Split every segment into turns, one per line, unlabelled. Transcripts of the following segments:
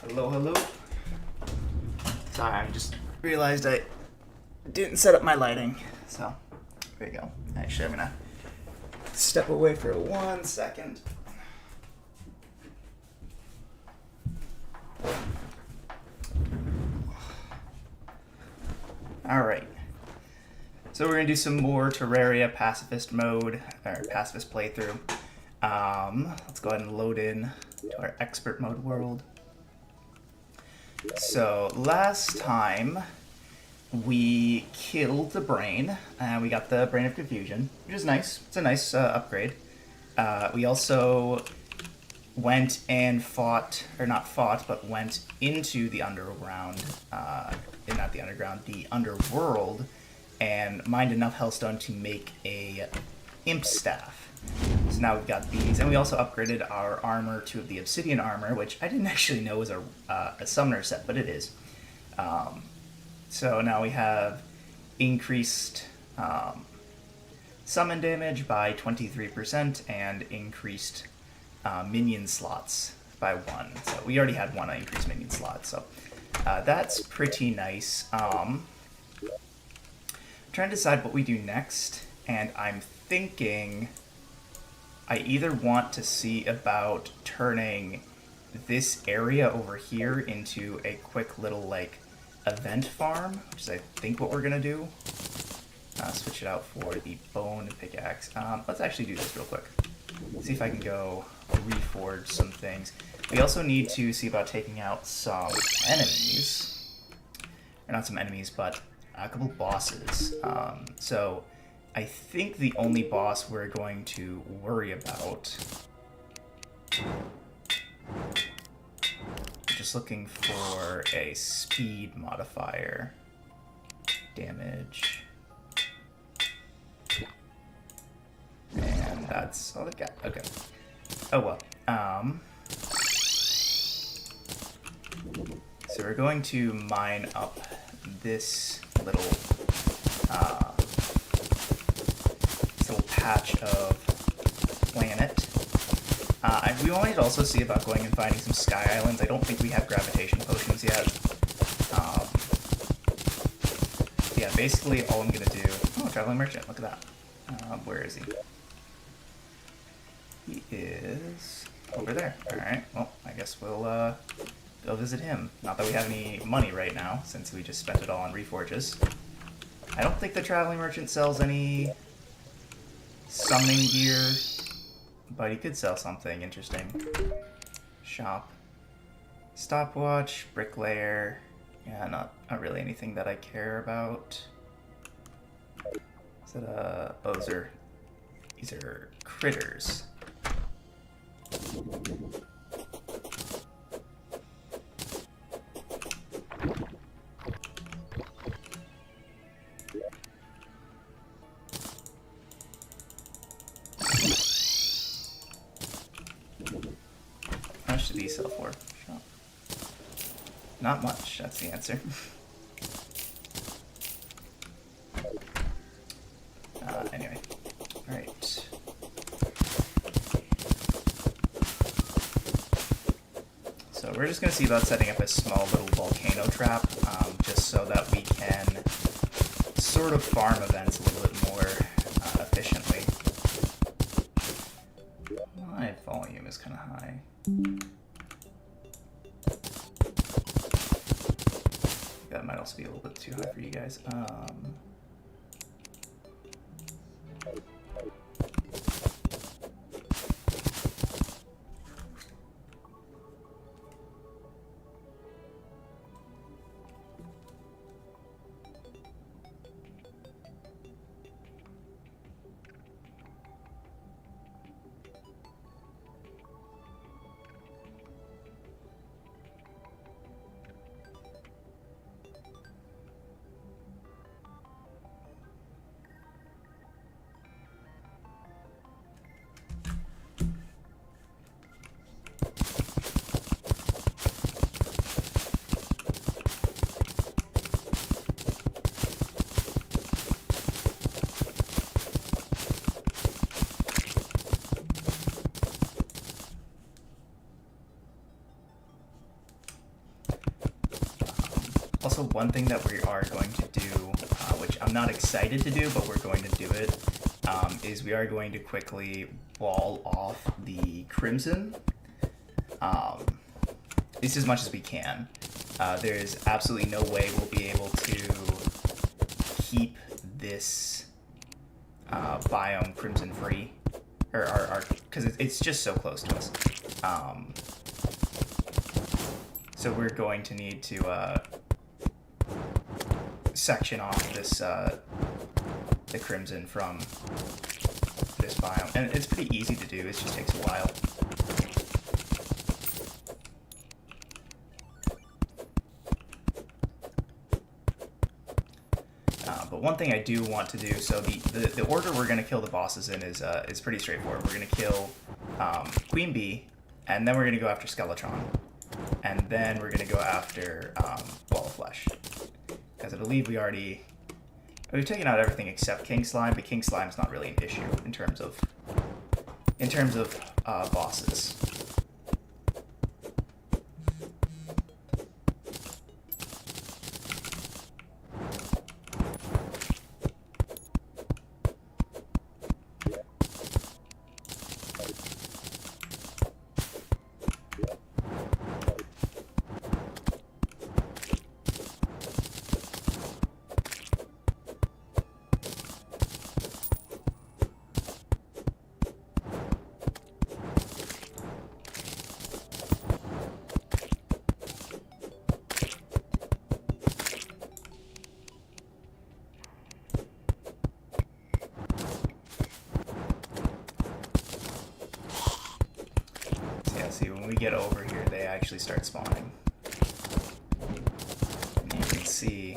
Hello, hello. Sorry, I just realized I didn't set up my lighting. So, there you go. Actually, I'm gonna step away for 1 second. Alright. So we're gonna do some more Terraria Pacifist mode, or Pacifist playthrough. Let's go ahead and load in to our expert mode world. So last time we killed the brain, and we got the Brain of Confusion, which is nice. It's a nice upgrade. We also went and fought, or not fought, but went into the underground, not the underground, the underworld, and mined enough hellstone to make a imp staff. So now we've got these, and we also upgraded our armor to the obsidian armor, which I didn't actually know was a summoner set, but it is. So now we have increased summon damage by 23% and increased minion slots by 1. So we already had 1 increased minion slot, so that's pretty nice. I'm trying to decide what we do next, and I'm thinking I either want to see about turning this area over here into a quick little, like, event farm, which is I think what we're gonna do. Switch it out for the bone pickaxe. Let's actually do this real quick. See if I can go reforge some things. We also need to see about taking out some enemies. Or not some enemies, but a couple bosses. So I think the only boss we're going to worry about... Just looking for a speed modifier. Damage. And that's all I've got. Okay. Oh well. So we're going to mine up this little patch of planet. We wanted to also see about going and finding some sky islands. I don't think we have gravitation potions yet. Yeah, basically all I'm gonna do... Oh, traveling merchant, look at that. Where is he? He is over there. Alright, well, I guess we'll go visit him. Not that we have any money right now, since we just spent it all on reforges. I don't think the traveling merchant sells any summoning gear, but he could sell something interesting. Shop. Stopwatch, bricklayer. Yeah, not really anything that I care about. Is that oh, these are critters. How much did these sell for? Shop. Not much, that's the answer. Anyway. Alright. So we're just going to see about setting up a small little volcano trap, just so that we can sort of farm events a little bit more efficiently. My volume is kind of high. That might also be a little bit too high for you guys. Also, one thing that we are going to do, which I'm not excited to do, but we're going to do it, is we are going to quickly wall off the Crimson, at least as much as we can. There's absolutely no way we'll be able to keep this biome Crimson free, or because it's just so close to us. So we're going to need to section off this the Crimson from this biome, and it's pretty easy to do. It just takes a while. But one thing I do want to do, so the order we're going to kill the bosses in is pretty straightforward. We're going to kill Queen Bee, and then we're going to go after Skeletron, and then we're going to go after Wall of Flesh. Because I believe we've taken out everything except King Slime, but King Slime's not really an issue in terms of bosses. See, when we get over here, they actually start spawning. And you can see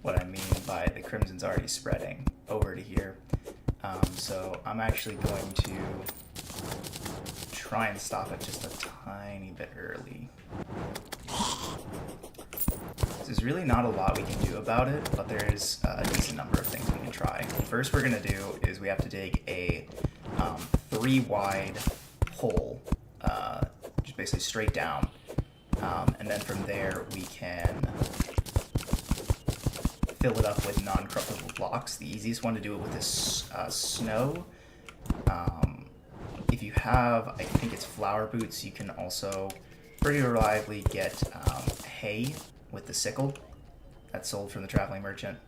what I mean by the Crimson's already spreading over to here. So I'm actually going to try and stop it just a tiny bit early. There's really not a lot we can do about it, but there's a decent number of things we can try. First we're going to do is we have to dig a 3-wide hole, just basically straight down, and then from there we can fill it up with non-corruptible blocks. The easiest one to do it with is snow. If you have, I think it's flower boots, you can also pretty reliably get hay with the sickle that's sold from the traveling merchant,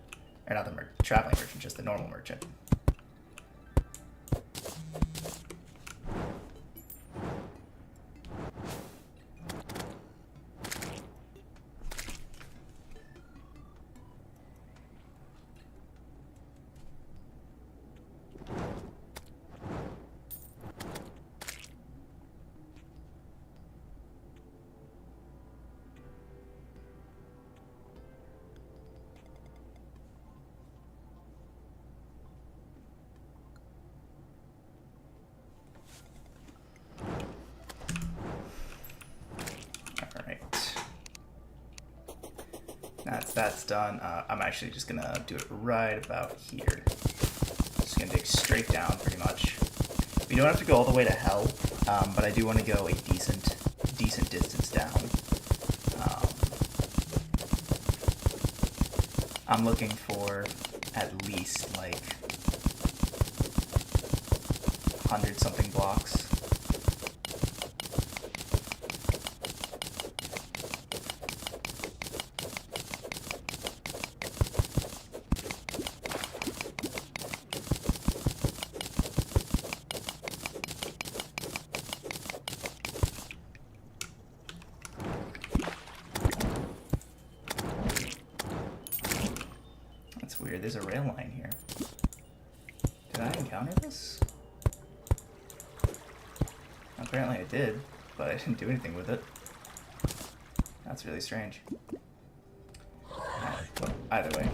or not the traveling merchant, just the normal merchant. That's done. I'm actually just gonna do it right about here. Just gonna dig straight down, pretty much. We don't have to go all the way to hell, but I do want to go a decent distance down. I'm looking for at least like 100-something blocks. Weird, there's a rail line here. Did I encounter this? Apparently I did, but I didn't do anything with it. That's really strange. Well, either way,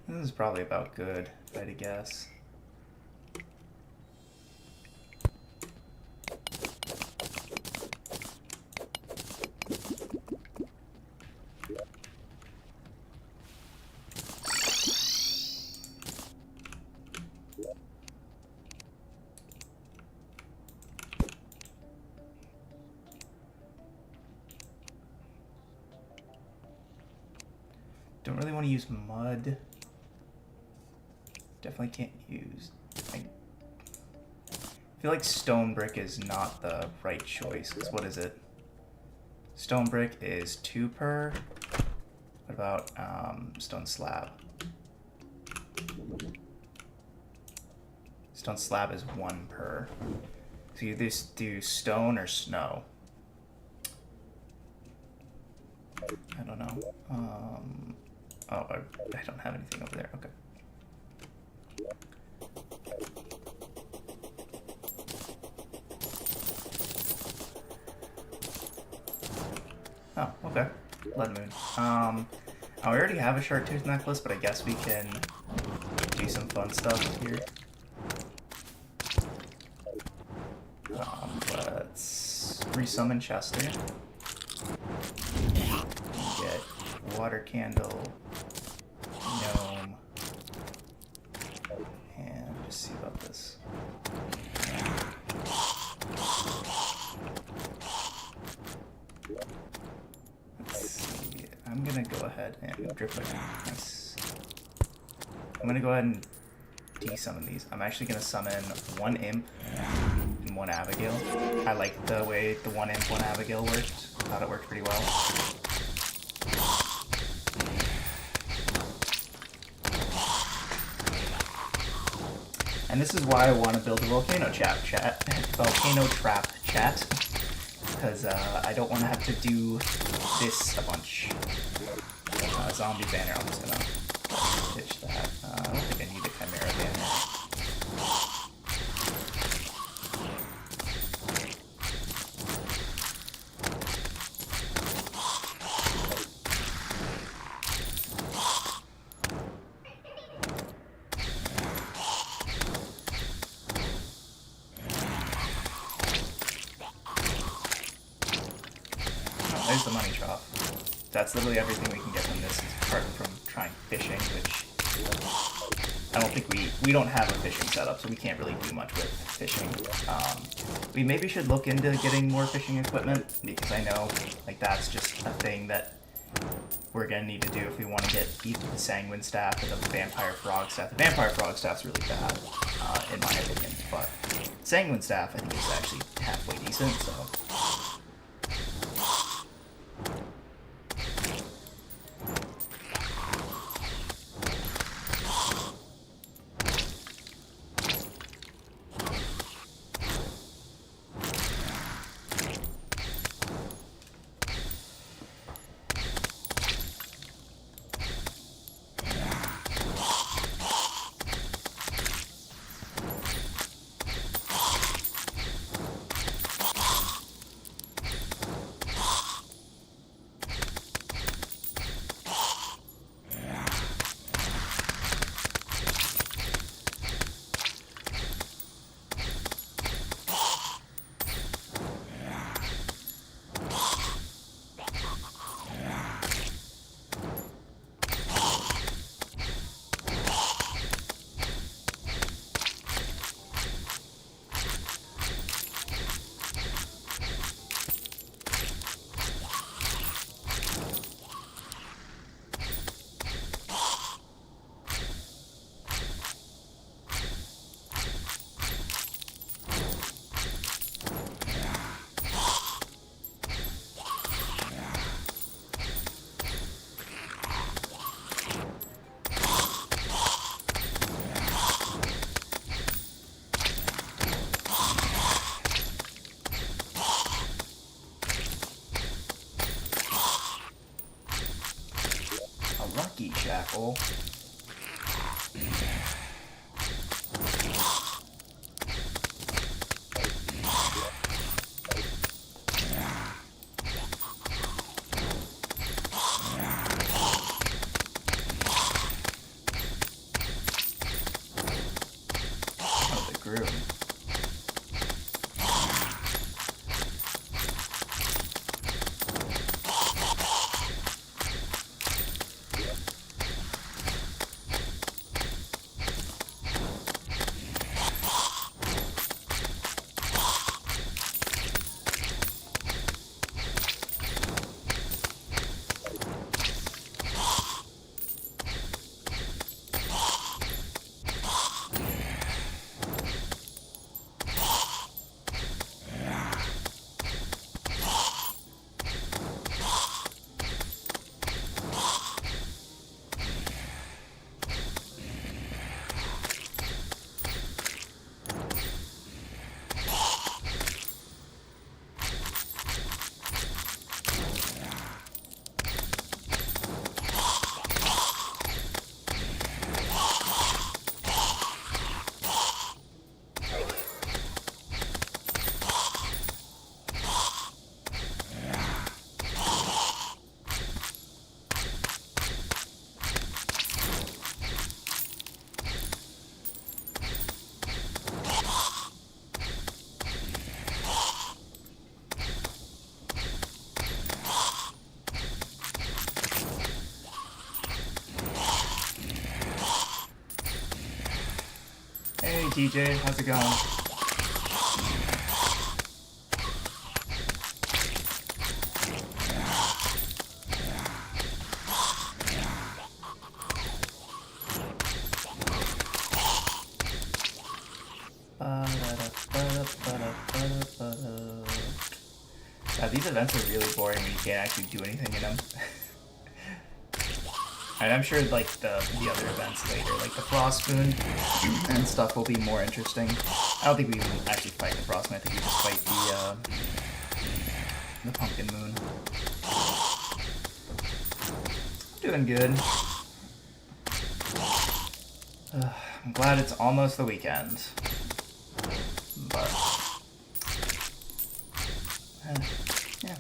this is probably about good, if I had to guess. Don't really want to use mud. Definitely can't use... I feel like stone brick is not the right choice, because what is it? Stone brick is 2 per. What about stone slab? Stone slab is 1 per. So you just do stone or snow. I don't know. Oh, I don't have anything over there. Okay. Oh, okay. Blood moon. I already have a shark tooth necklace, but I guess we can do some fun stuff here. Let's resummon Chester. Get water candle, gnome, and just see about this. Let's see. I'm gonna go ahead and drip like this. I'm gonna go ahead and de-summon these. I'm actually gonna summon 1 imp and 1 Abigail. I like the way the 1 imp, 1 Abigail worked. I thought it worked pretty well. And this is why I want to build a volcano trap chat, because I don't want to have to do this a bunch. Zombie banner, I'm just gonna pitch that. I don't think I need a Chimera banner. There's the money trough. That's literally everything we can get from this, apart from trying fishing, which I don't think we don't have a fishing setup, so we can't really do much with fishing. We maybe should look into getting more fishing equipment, because I know like that's just a thing that we're gonna need to do if we want to get either the sanguine staff or the vampire frog staff. The vampire frog staff's really bad, in my opinion, but sanguine staff I think is actually halfway decent, so. Lucky Shackle. Oh, the groom. TJ, how's it going? These events are really boring when you can't actually do anything in them. And I'm sure like the other events later, like the Frost Moon and stuff, will be more interesting. I don't think we even actually fight the Frost Moon. I think we just fight the Pumpkin Moon. Doing good. I'm glad it's almost the weekend. But yeah.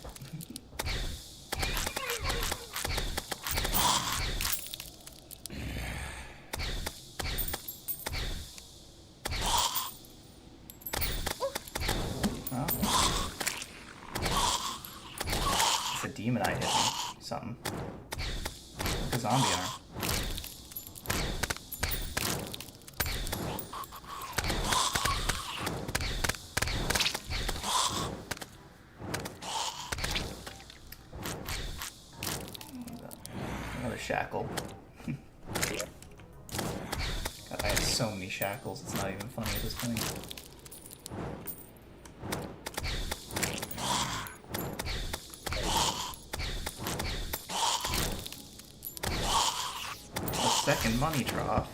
It's a demon eye hit me. Something. Like a zombie arm. Another shackle. God, I have so many shackles, it's not even funny at this point. Second money trough.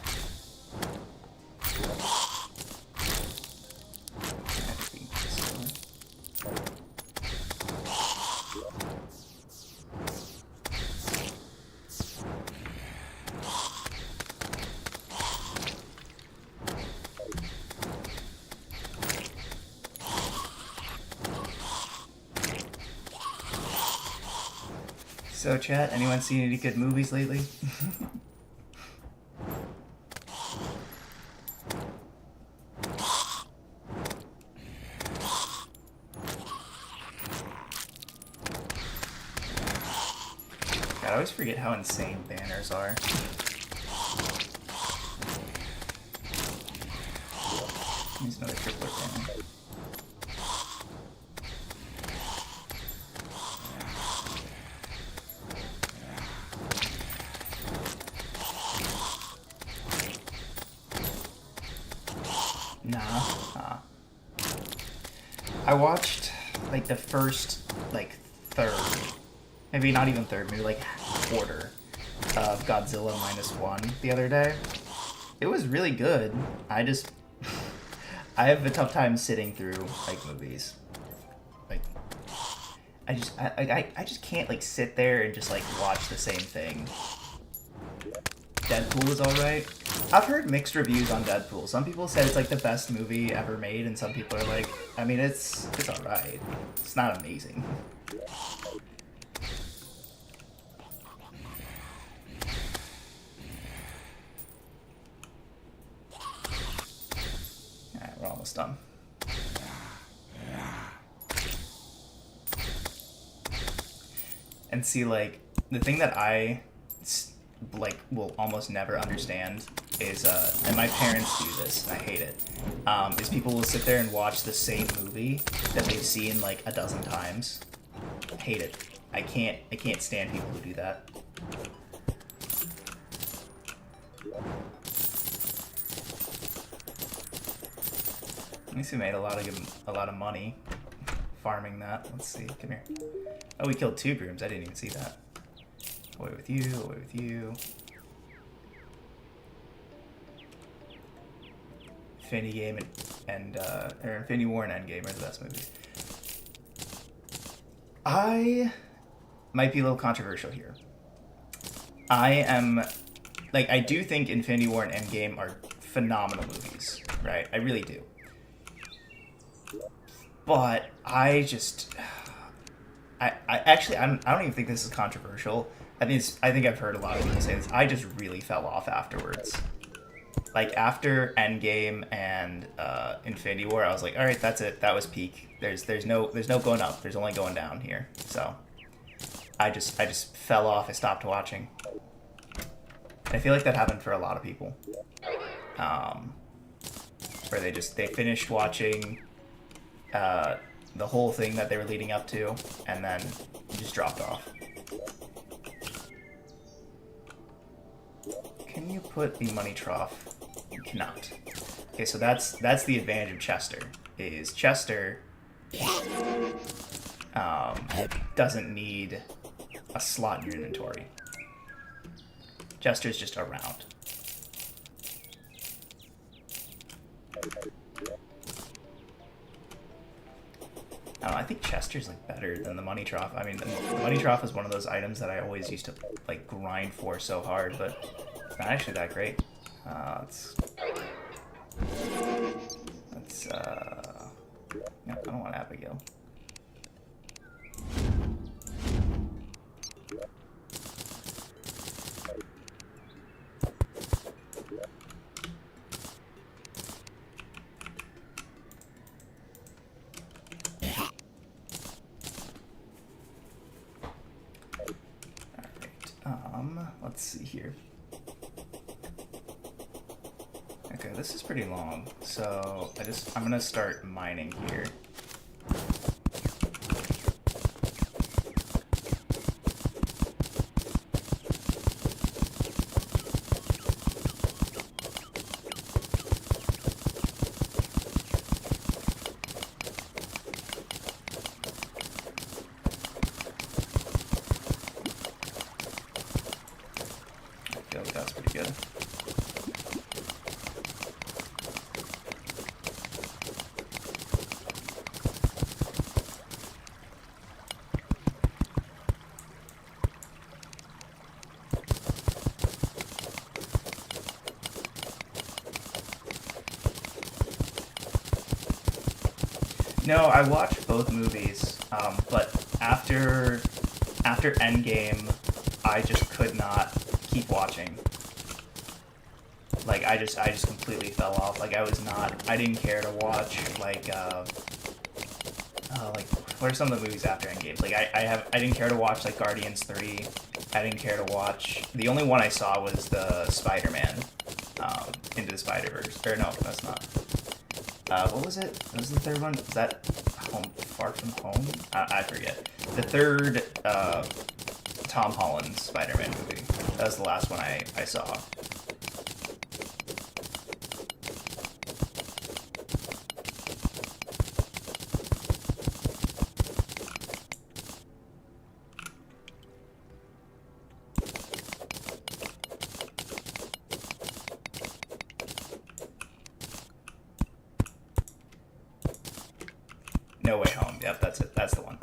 So chat, anyone seen any good movies lately? I always forget how insane banners are. Here's another triplet banner. Nah. I watched like the first third, maybe not even third, maybe like quarter of Godzilla -1 the other day. It was really good. I have a tough time sitting through like movies. Like I just can't like sit there and just like watch the same thing. Deadpool is alright. I've heard mixed reviews on Deadpool. Some people said it's like the best movie ever made, and some people are like, I mean, it's alright. It's not amazing. Alright, we're almost done. And see, like, the thing that I like will almost never understand is and my parents do this and I hate it, is people will sit there and watch the same movie that they've seen like a dozen times. I hate it. I can't stand people who do that. At least we made a lot of money farming that. Let's see, come here. Oh, we killed 2 grooms. I didn't even see that. Away with you, away with you. Infinity Game and or Infinity War and Endgame are the best movies. I might be a little controversial here. I do think Infinity War and Endgame are phenomenal movies, right? I really do. But I don't even think this is controversial. I think I've heard a lot of people say this. I just really fell off afterwards. Like after Endgame and Infinity War, I was like, all right, that's it. That was peak. There's no going up. There's only going down here. So I just fell off. I stopped watching. And I feel like that happened for a lot of people. Or where they finished watching the whole thing that they were leading up to, and then just dropped off. Can you put the money trough? You cannot. Okay, so that's the advantage of Chester. Is Chester doesn't need a slot in your inventory. Chester's just around. I think Chester's like better than the money trough. I mean, the money trough is one of those items that I always used to like grind for so hard, but it's not actually that great. No, I don't want Abigail. Let's see here. Okay, this is pretty long, so I'm gonna start mining here. That's pretty good. No, I watched both movies, but after Endgame, I just could not keep watching. Like I just completely fell off. Like I didn't care to watch like what are some of the movies after Endgame? Like I didn't care to watch like Guardians 3. I didn't care to watch. The only one I saw was the Spider-Man, Into the Spider-Verse. Or no, that's not. What was it? What was the third one? Was that Far From Home? I forget. The third Tom Holland Spider-Man movie. That was the last one I saw. No Way Home. Yep, that's it. That's the one.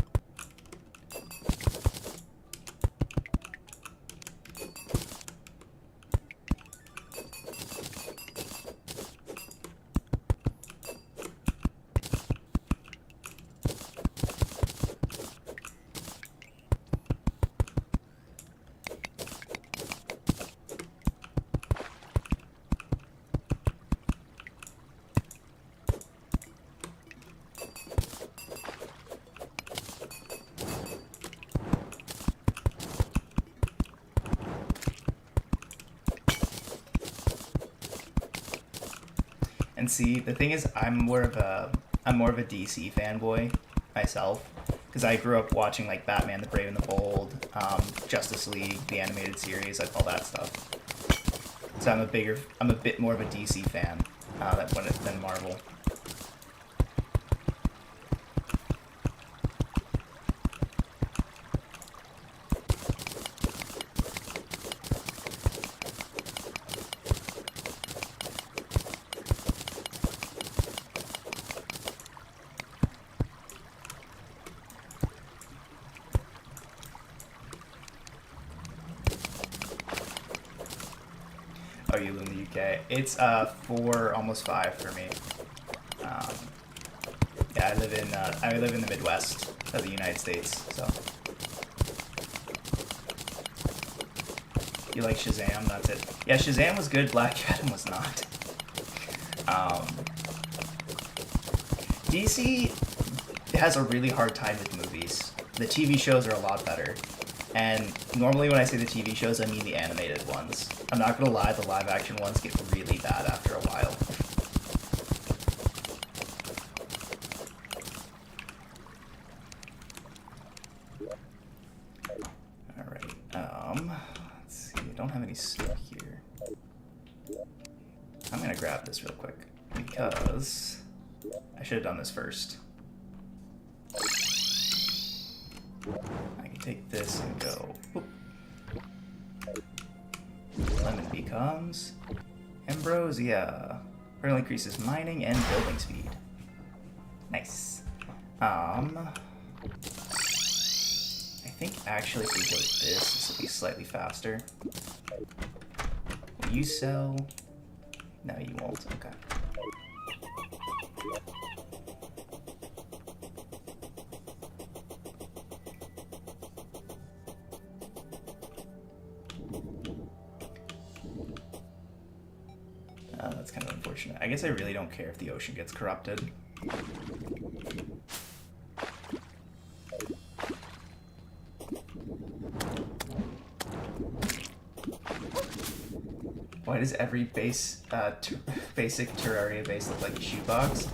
And see, the thing is, I'm more of a DC fanboy myself, because I grew up watching like Batman: The Brave and the Bold, Justice League, the animated series, like all that stuff. So I'm a bit more of a DC fan than Marvel. Oh, you live in the UK. It's 4, almost 5 for me. Yeah, I live in the Midwest of the United States. So, you like Shazam? That's it. Yeah, Shazam was good. Black Adam was not. DC has a really hard time with movies. The TV shows are a lot better. And normally when I say the TV shows, I mean the animated ones. I'm not gonna lie, the live action ones get really bad after a while. grab this real quick, because I should have done this first. I can take this and go. Whoop. Lemon becomes ambrosia. Further increases mining and building speed. Nice. I think actually if we go with this will be slightly faster. Will you sell? No, you won't. Okay. That's kind of unfortunate. I guess I really don't care if the ocean gets corrupted. Why does every basic Terraria base look like a shoebox?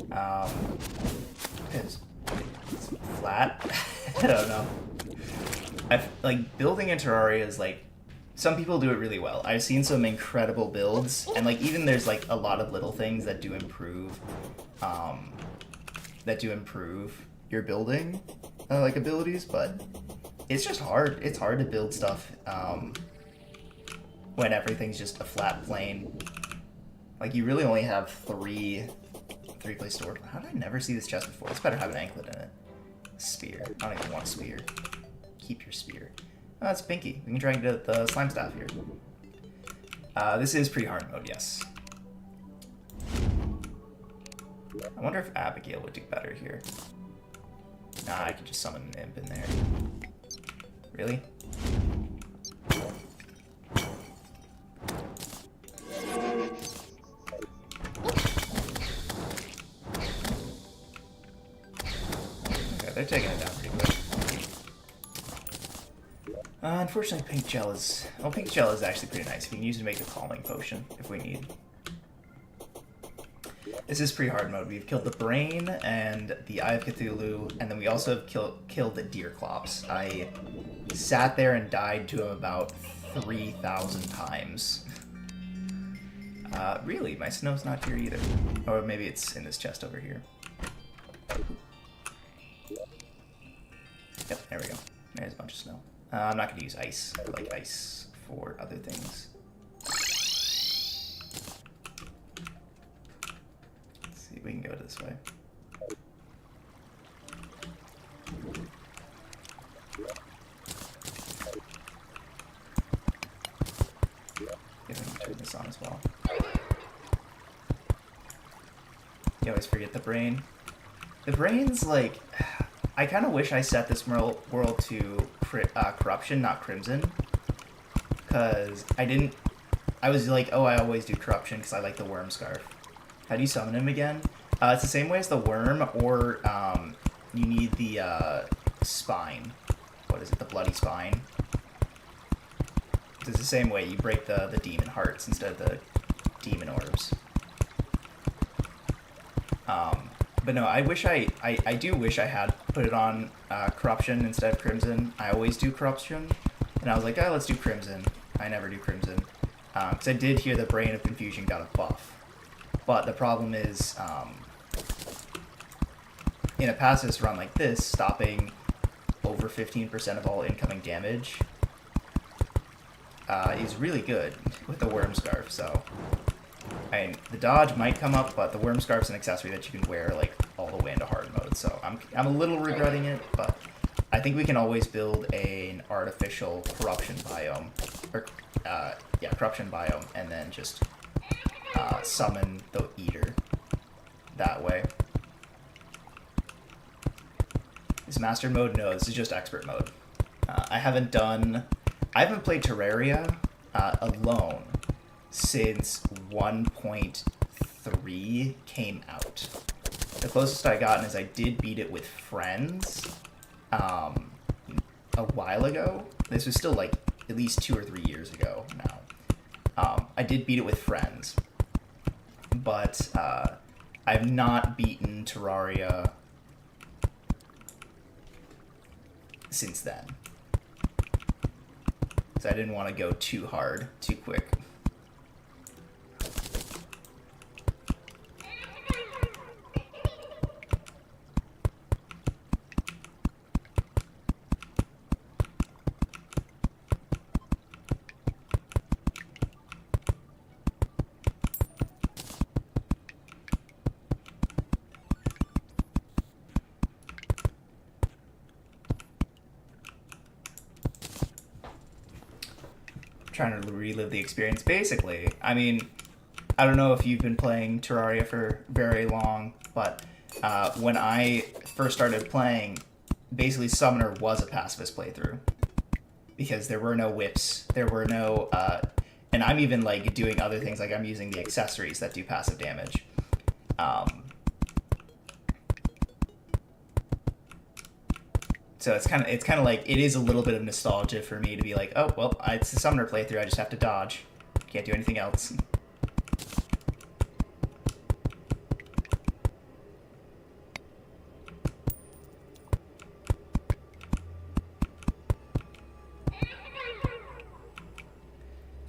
Because it's flat. I don't know. Like, building a Terraria is like, some people do it really well. I've seen some incredible builds, and like even there's like a lot of little things that do improve your building like abilities, but it's just hard. It's hard to build stuff when everything's just a flat plane. Like, you really only have three places to work. How did I never see this chest before? This better have an anklet in it. Spear. I don't even want a spear. Keep your spear. Oh, that's Pinky. We can try and get the slime staff here. This is pretty hard mode, yes. I wonder if Abigail would do better here. Nah, I could just summon an imp in there. Really? Okay, they're taking it down pretty quick. Unfortunately, pink gel is... Well, pink gel is actually pretty nice. We can use it to make a calming potion if we need. This is pretty hard mode. We've killed the Brain and the Eye of Cthulhu, and then we also have killed the Deerclops. I sat there and died to him about 3,000 times. Really? My snow's not here either. Or maybe it's in this chest over here. Yep, there we go. There's a bunch of snow. I'm not going to use ice. I like ice for other things. Let's see if we can go this way. Yeah, we can turn this on as well. You always forget the Brain. The Brain's like... I kind of wish I set this world to corruption, not crimson. Because I was like, oh, I always do corruption because I like the worm scarf. How do you summon him again? It's the same way as the worm, or you need the spine. What is it? The bloody spine. It's the same way. You break the demon hearts instead of the demon orbs. But no, I wish I do wish I had put it on corruption instead of crimson. I always do corruption, and I was like, oh, let's do crimson. I never do crimson. Because I did hear the Brain of Confusion got a buff. But the problem is, in a pacifist run like this, stopping over 15% of all incoming damage is really good with the Worm Scarf, so... the dodge might come up, but the Worm Scarf's an accessory that you can wear like all the way into hard mode, so I'm a little regretting it, but I think we can always build an artificial corruption biome, or corruption biome, and then just summon the Eater that way. Is master mode? No, this is just expert mode. I haven't played Terraria alone since 1.3 came out. The closest I gotten is I did beat it with friends a while ago. This was still like at least 2 or 3 years ago now. I did beat it with friends, but I've not beaten Terraria since then. So I didn't want to go too hard, too quick. trying to relive the experience. Basically, I mean, I don't know if you've been playing Terraria for very long, but when I first started playing, basically Summoner was a pacifist playthrough. Because there were no whips, there were no... and I'm even, like, doing other things, like I'm using the accessories that do passive damage. So it's kind of like, it is a little bit of nostalgia for me to be like, oh, well, it's a Summoner playthrough, I just have to dodge. Can't do anything else.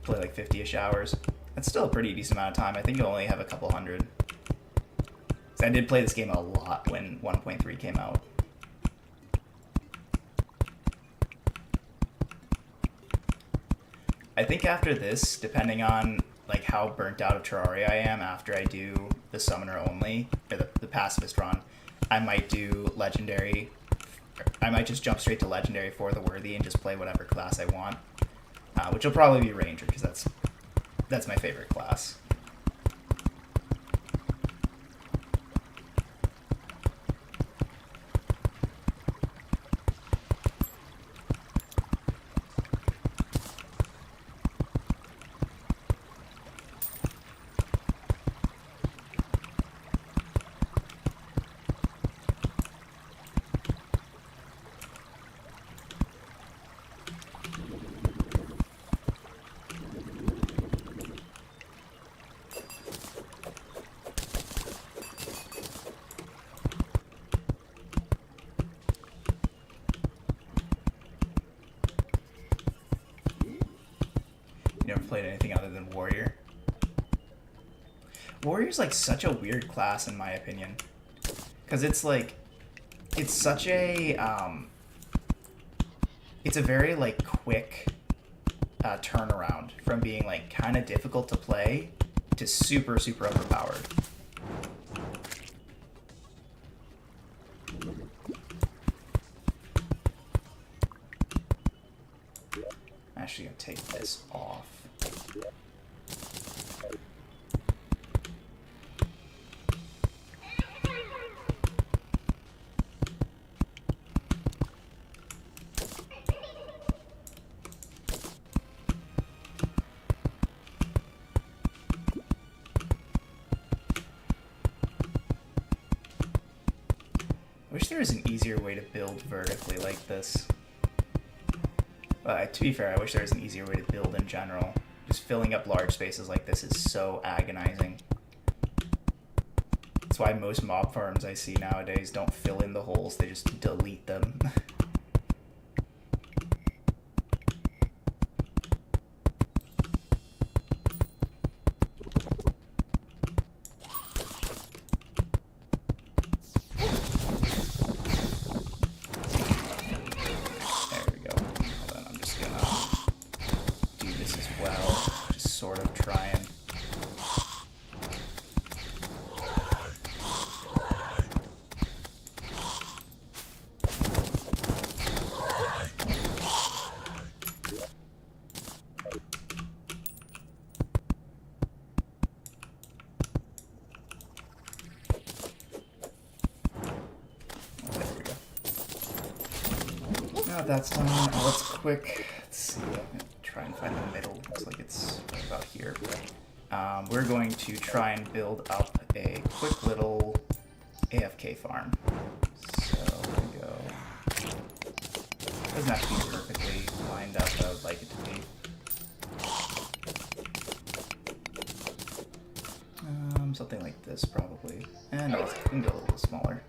Play like 50-ish hours. That's still a pretty decent amount of time. I think you'll only have a couple hundred. So I did play this game a lot when 1.3 came out. I think after this, depending on like how burnt out of Terraria I am after I do the Summoner only, or the Pacifist Run, I might do Legendary. I might just jump straight to Legendary for the Worthy and just play whatever class I want. Which will probably be Ranger, because that's my favorite class. Never played anything other than Warrior. Warrior's like such a weird class in my opinion, because it's like, it's such a it's a very like quick turnaround from being like kind of difficult to play to super overpowered. I'm actually gonna take this off. I wish there was an easier way to build vertically like this. To be fair, I wish there was an easier way to build in general. Just filling up large spaces like this is so agonizing. That's why most mob farms I see nowadays don't fill in the holes, they just delete them. That's done. Let's quick. Let's see. I'm gonna try and find the middle. Looks like it's about here. We're going to try and build up a quick little AFK farm. So we go. Doesn't have to be perfectly lined up, but I would like it to be. Something like this probably. And no, we can go a little smaller.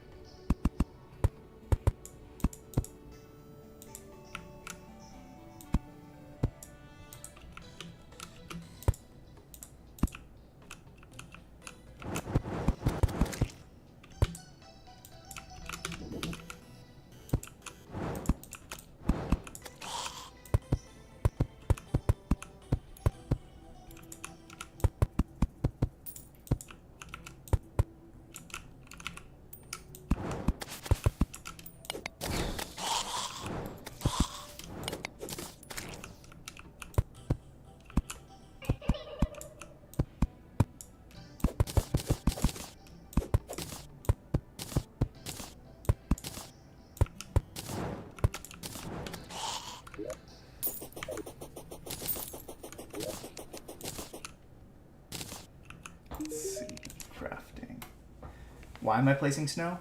Why am I placing snow?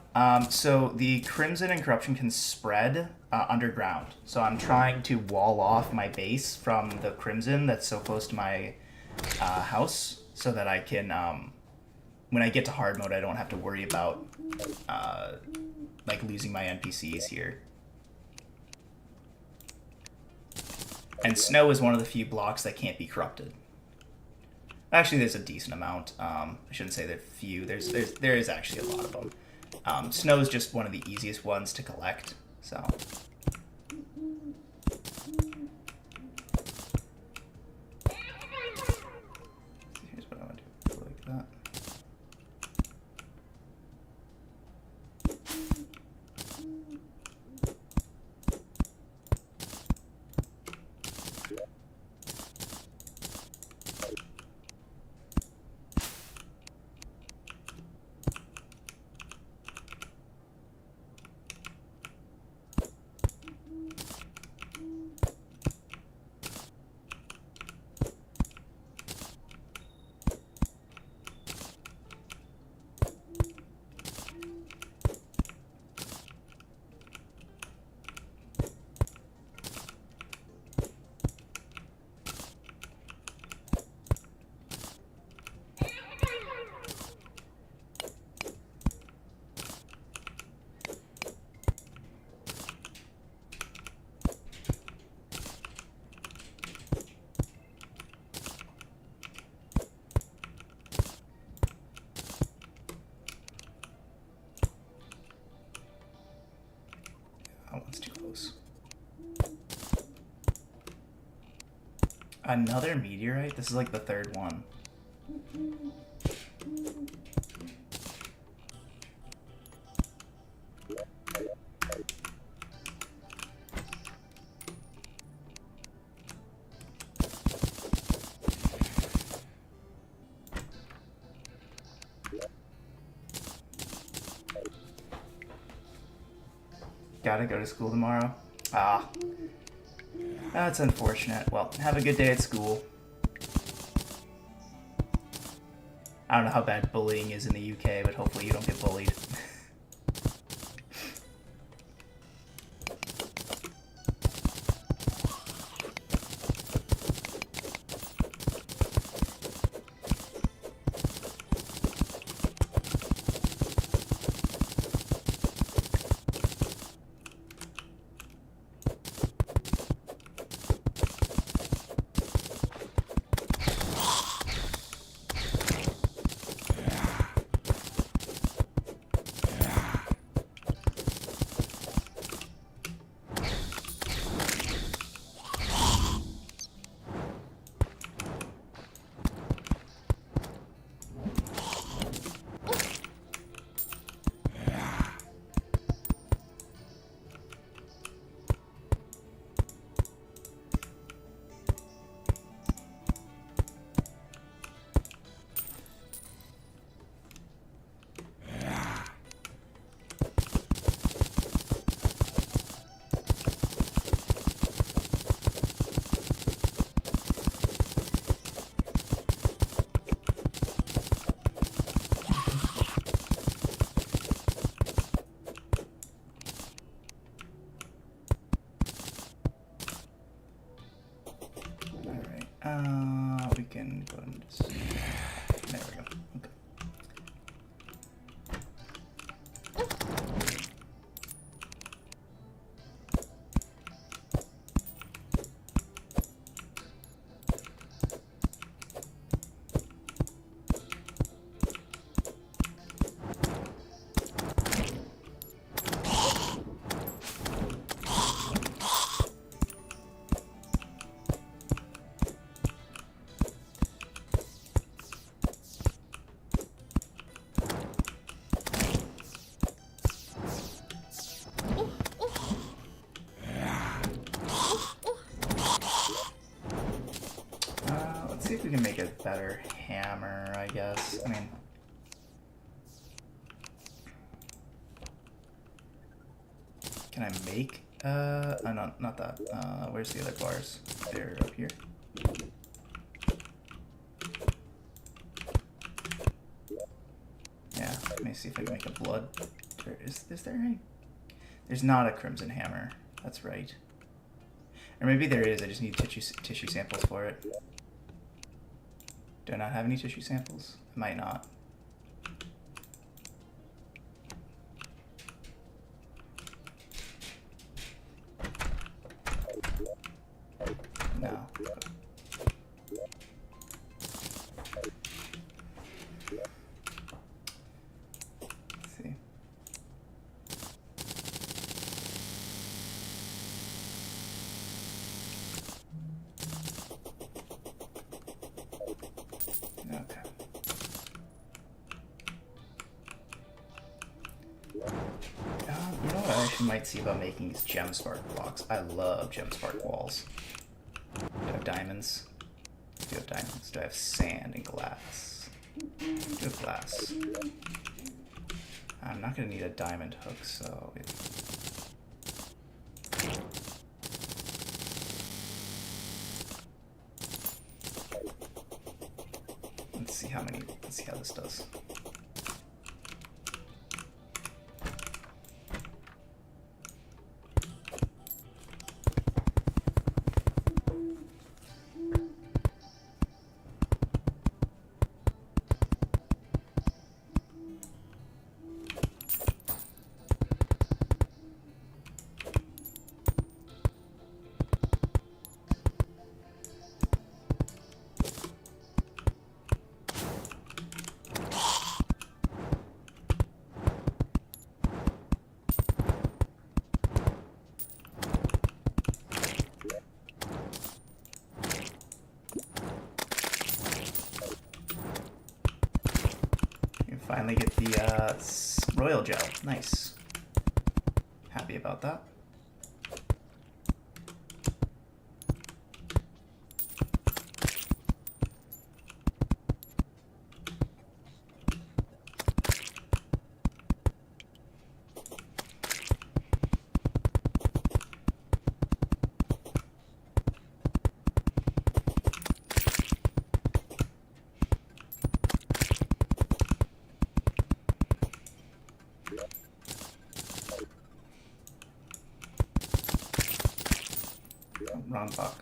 So the Crimson and Corruption can spread underground. So I'm trying to wall off my base from the Crimson that's so close to my house, so that I can, when I get to hard mode, I don't have to worry about like losing my NPCs here. And snow is one of the few blocks that can't be corrupted. Actually, there's a decent amount. I shouldn't say that few. There is actually a lot of them. Snow is just one of the easiest ones to collect. So. Here's what I want to do. Like that. That one's too close. Another meteorite? This is like the third one. Gotta go to school tomorrow. Ah. That's unfortunate. Well, have a good day at school. I don't know how bad bullying is in the UK, but hopefully you don't get bullied. We can go and just... There we go. Okay. See if we can make a better hammer, I guess. I mean... Can I make... no, not that. Where's the other bars? They're up here. Yeah, me see if I can make a blood. Is there any? There's not a crimson hammer. That's right. Or maybe there is. I just need tissue samples for it. Do I not have any tissue samples? I might not. No. Let's see. Okay. You know what I actually might see about making these gem spark blocks? I love gem spark walls. Do I have diamonds? I do have diamonds. Do I have sand and glass? I do have glass. I'm not going to need a diamond hook, so... Let's see how many... Let's see how this does. Finally get the royal gel. Nice. Happy about that. Wrong buck.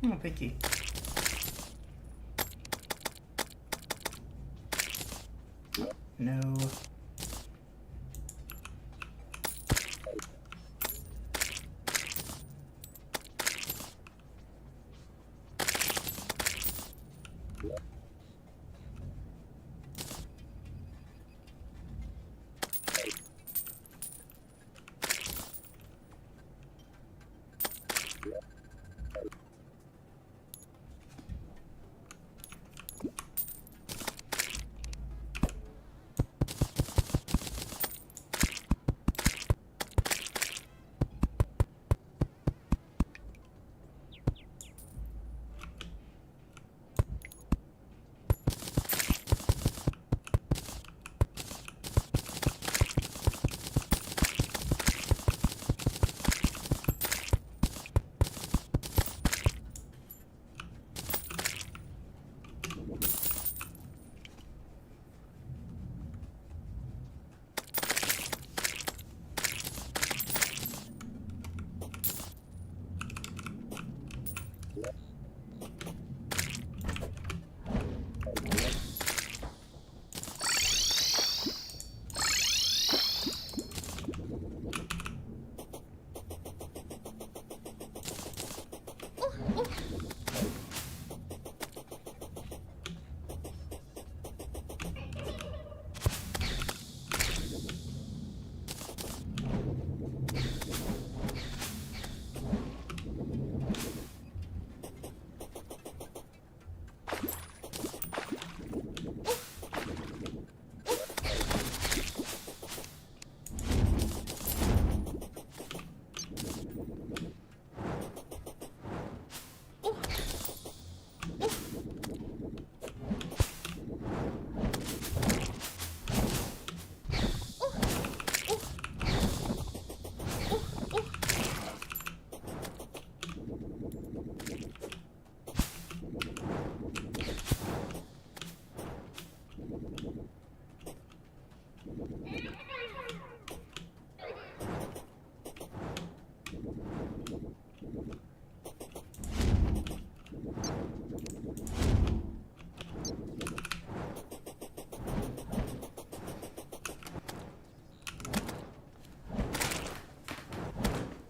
Oh, picky. No.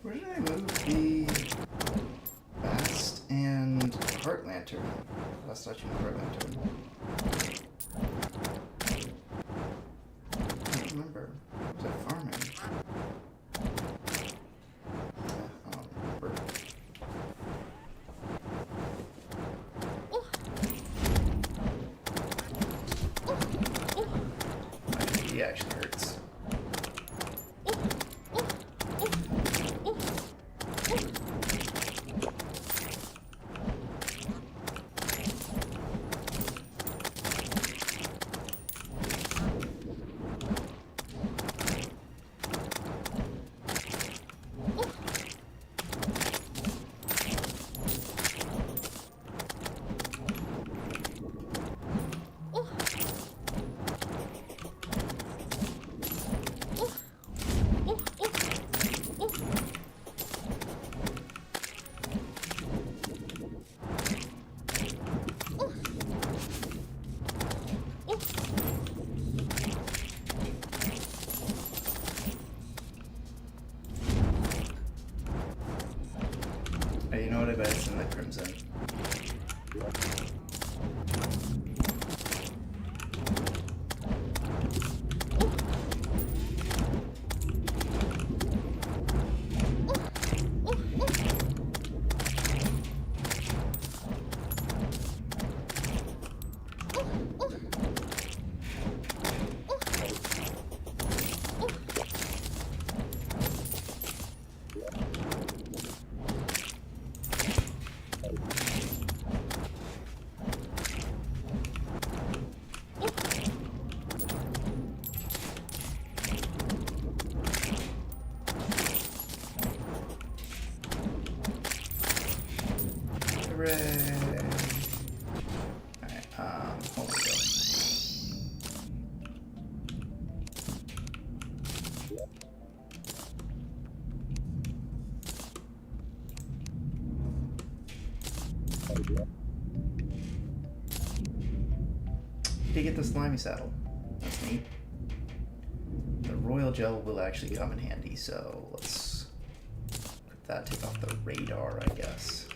Where did I move the Bast and Heart Lantern? Last touching the Heart Lantern. I don't remember. Was I farming? I don't remember. My knee actually hurts. You know what, I bet it's in the Crimson. Hooray! Alright, home we go. You did get the slimy saddle. That's neat. The royal gel will actually come in handy, so let's put that, take off the radar, I guess.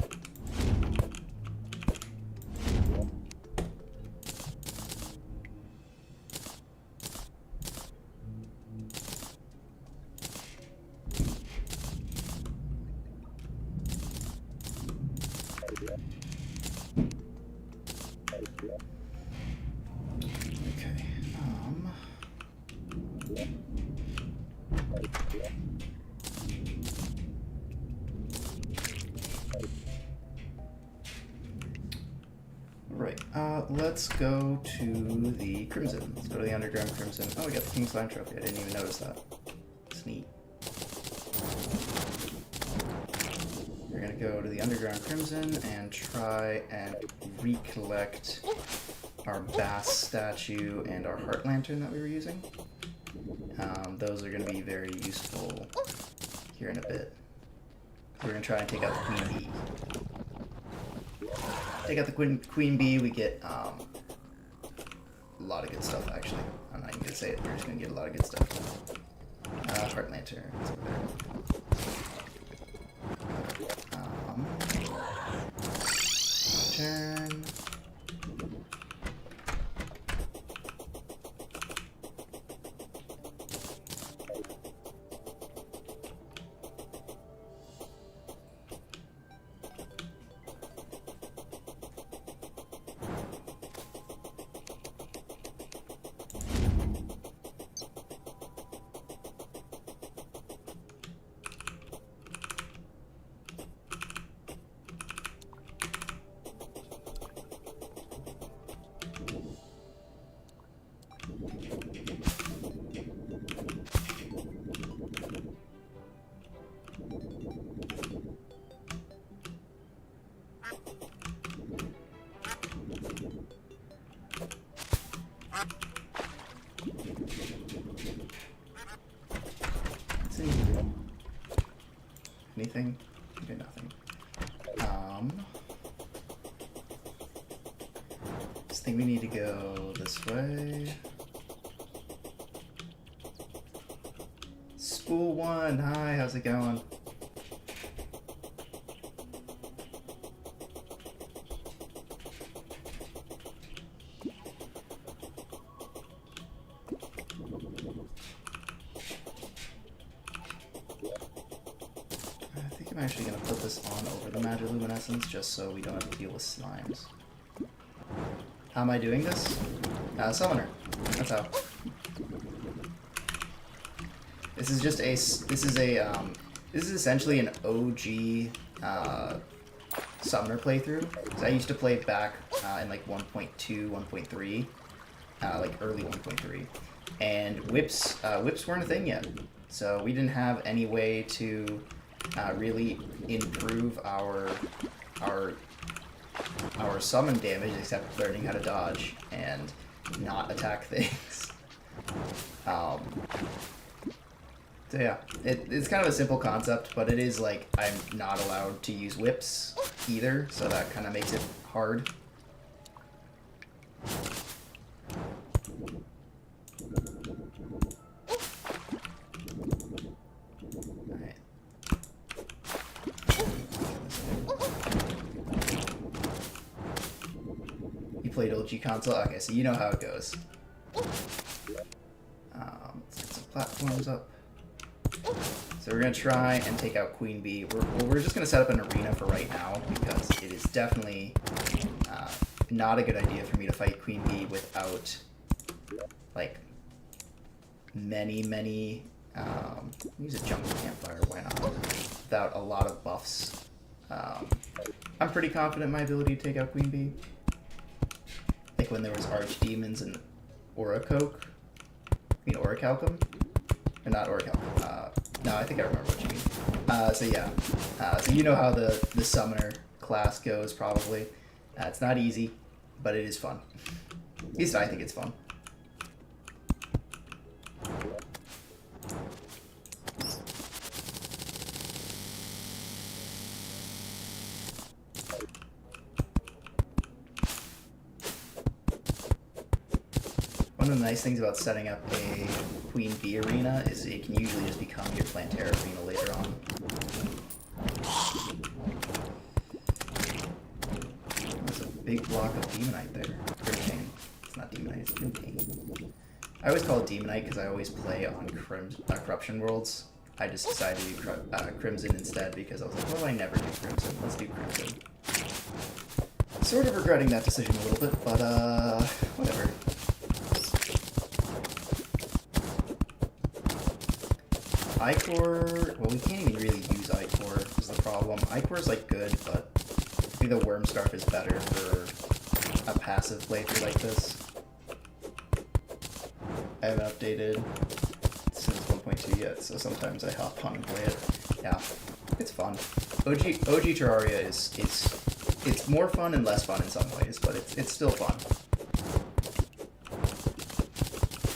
Okay. Right. Let's go to the Crimson. Let's go to the Underground Crimson. Oh, we got the King's Line Trophy. I didn't even notice that. It's neat. We're gonna go to the Underground Crimson and try and recollect our Bass statue and our Heart Lantern that we were using. Those are gonna be very useful here in a bit. We're gonna try and take out the Queen Bee. Take out the Queen Bee, we get a lot of good stuff, actually. I'm not even going to say it, we're just going to get a lot of good stuff. Heart Lantern, it's over there. Turn. Anything? Okay, nothing. I think we need to go this way. Spool 1, hi, how's it going? I'm actually going to put this on over the Magiluminescence just so we don't have to deal with slimes. How am I doing this? Summoner. That's how. This is just a. This is essentially an OG Summoner playthrough. So I used to play back in like 1.2, 1.3, like early 1.3, and whips weren't a thing yet. So we didn't have any way to really improve our summon damage except learning how to dodge and not attack things. So yeah, it's kind of a simple concept, but it is like I'm not allowed to use whips either, so that kind of makes it hard. Played OG console? Okay, so you know how it goes. Let's get some platforms up. So we're going to try and take out Queen Bee. We're just going to set up an arena for right now because it is definitely not a good idea for me to fight Queen Bee without like many use a jump campfire, why not? Without a lot of buffs. I'm pretty confident in my ability to take out Queen Bee. Like when there was Archdemons and Oracoke. I mean Orichalcum? Or not Orichalcum. No, I think I remember what you mean. So yeah. So you know how the Summoner class goes, probably. It's not easy, but it is fun. At least I think it's fun. One of the nice things about setting up a Queen Bee arena is it can usually just become your Plantera arena later on. There's a big block of Demonite there. Grimkane. It's not Demonite, it's Grimkane. I always call it Demonite because I always play on Corruption Worlds I just decided to do Crimson instead because I was like, well, I never do Crimson. Let's do Crimson. Sort of regretting that decision a little bit, but whatever. Ichor, well, we can't even really use Ichor is the problem. Ichor's like good, but I think the Wormscarf is better for a passive playthrough like this. I haven't updated since 1.2 yet, so sometimes I hop on and play it. Yeah, it's fun. OG Terraria it's more fun and less fun in some ways, but it's still fun.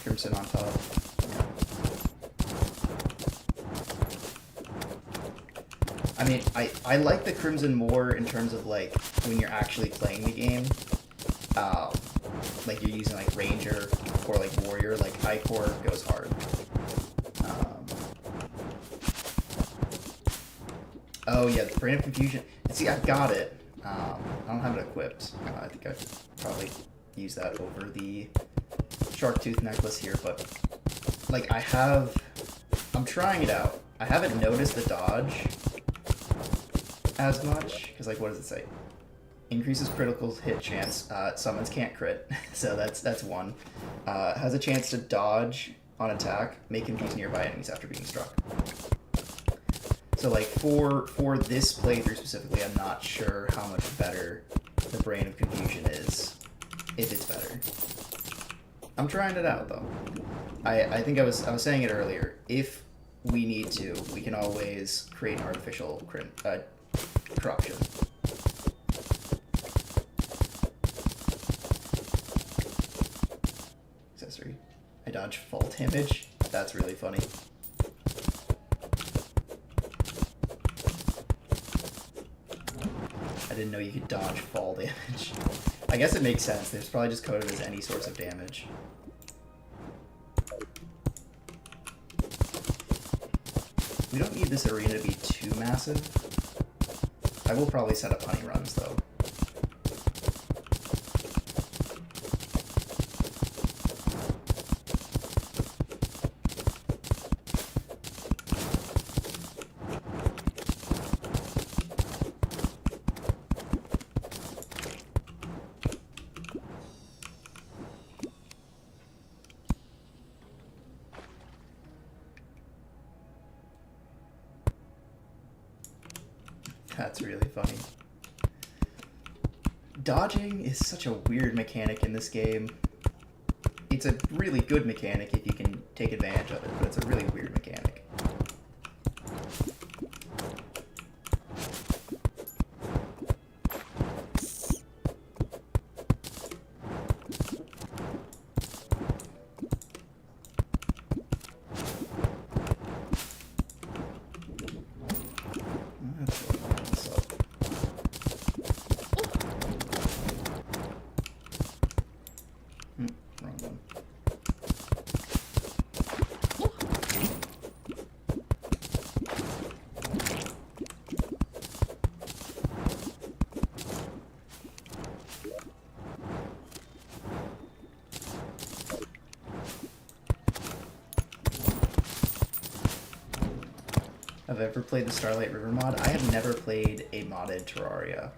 Crimson on top. Yeah. I mean, I like the Crimson more in terms of like when you're actually playing the game. Like you're using like Ranger or like Warrior, like Ichor goes hard. Oh yeah, the Brain of Confusion. See, I've got it. I don't have it equipped. I think I'd probably use that over the Shark Tooth necklace here, but like I'm trying it out. I haven't noticed the dodge as much, because like what does it say? Increases critical hit chance. Summons can't crit, so that's one. Has a chance to dodge on attack, make confuse nearby enemies after being struck. So like for this playthrough specifically, I'm not sure how much better the Brain of Confusion is, if it's better. I'm trying it out though. I think I was saying it earlier. If we need to, we can always create an artificial corruption. Accessory. I dodge fall damage. That's really funny. I didn't know you could dodge fall damage. I guess it makes sense. There's probably just coded as any source of damage. We don't need this arena to be too massive. I will probably set up honey runs though. That's really funny. Dodging is such a weird mechanic in this game. It's a really good mechanic if you can take advantage of it, but it's a really weird mechanic. Have I ever played the Starlight River mod? I have never played a modded Terraria.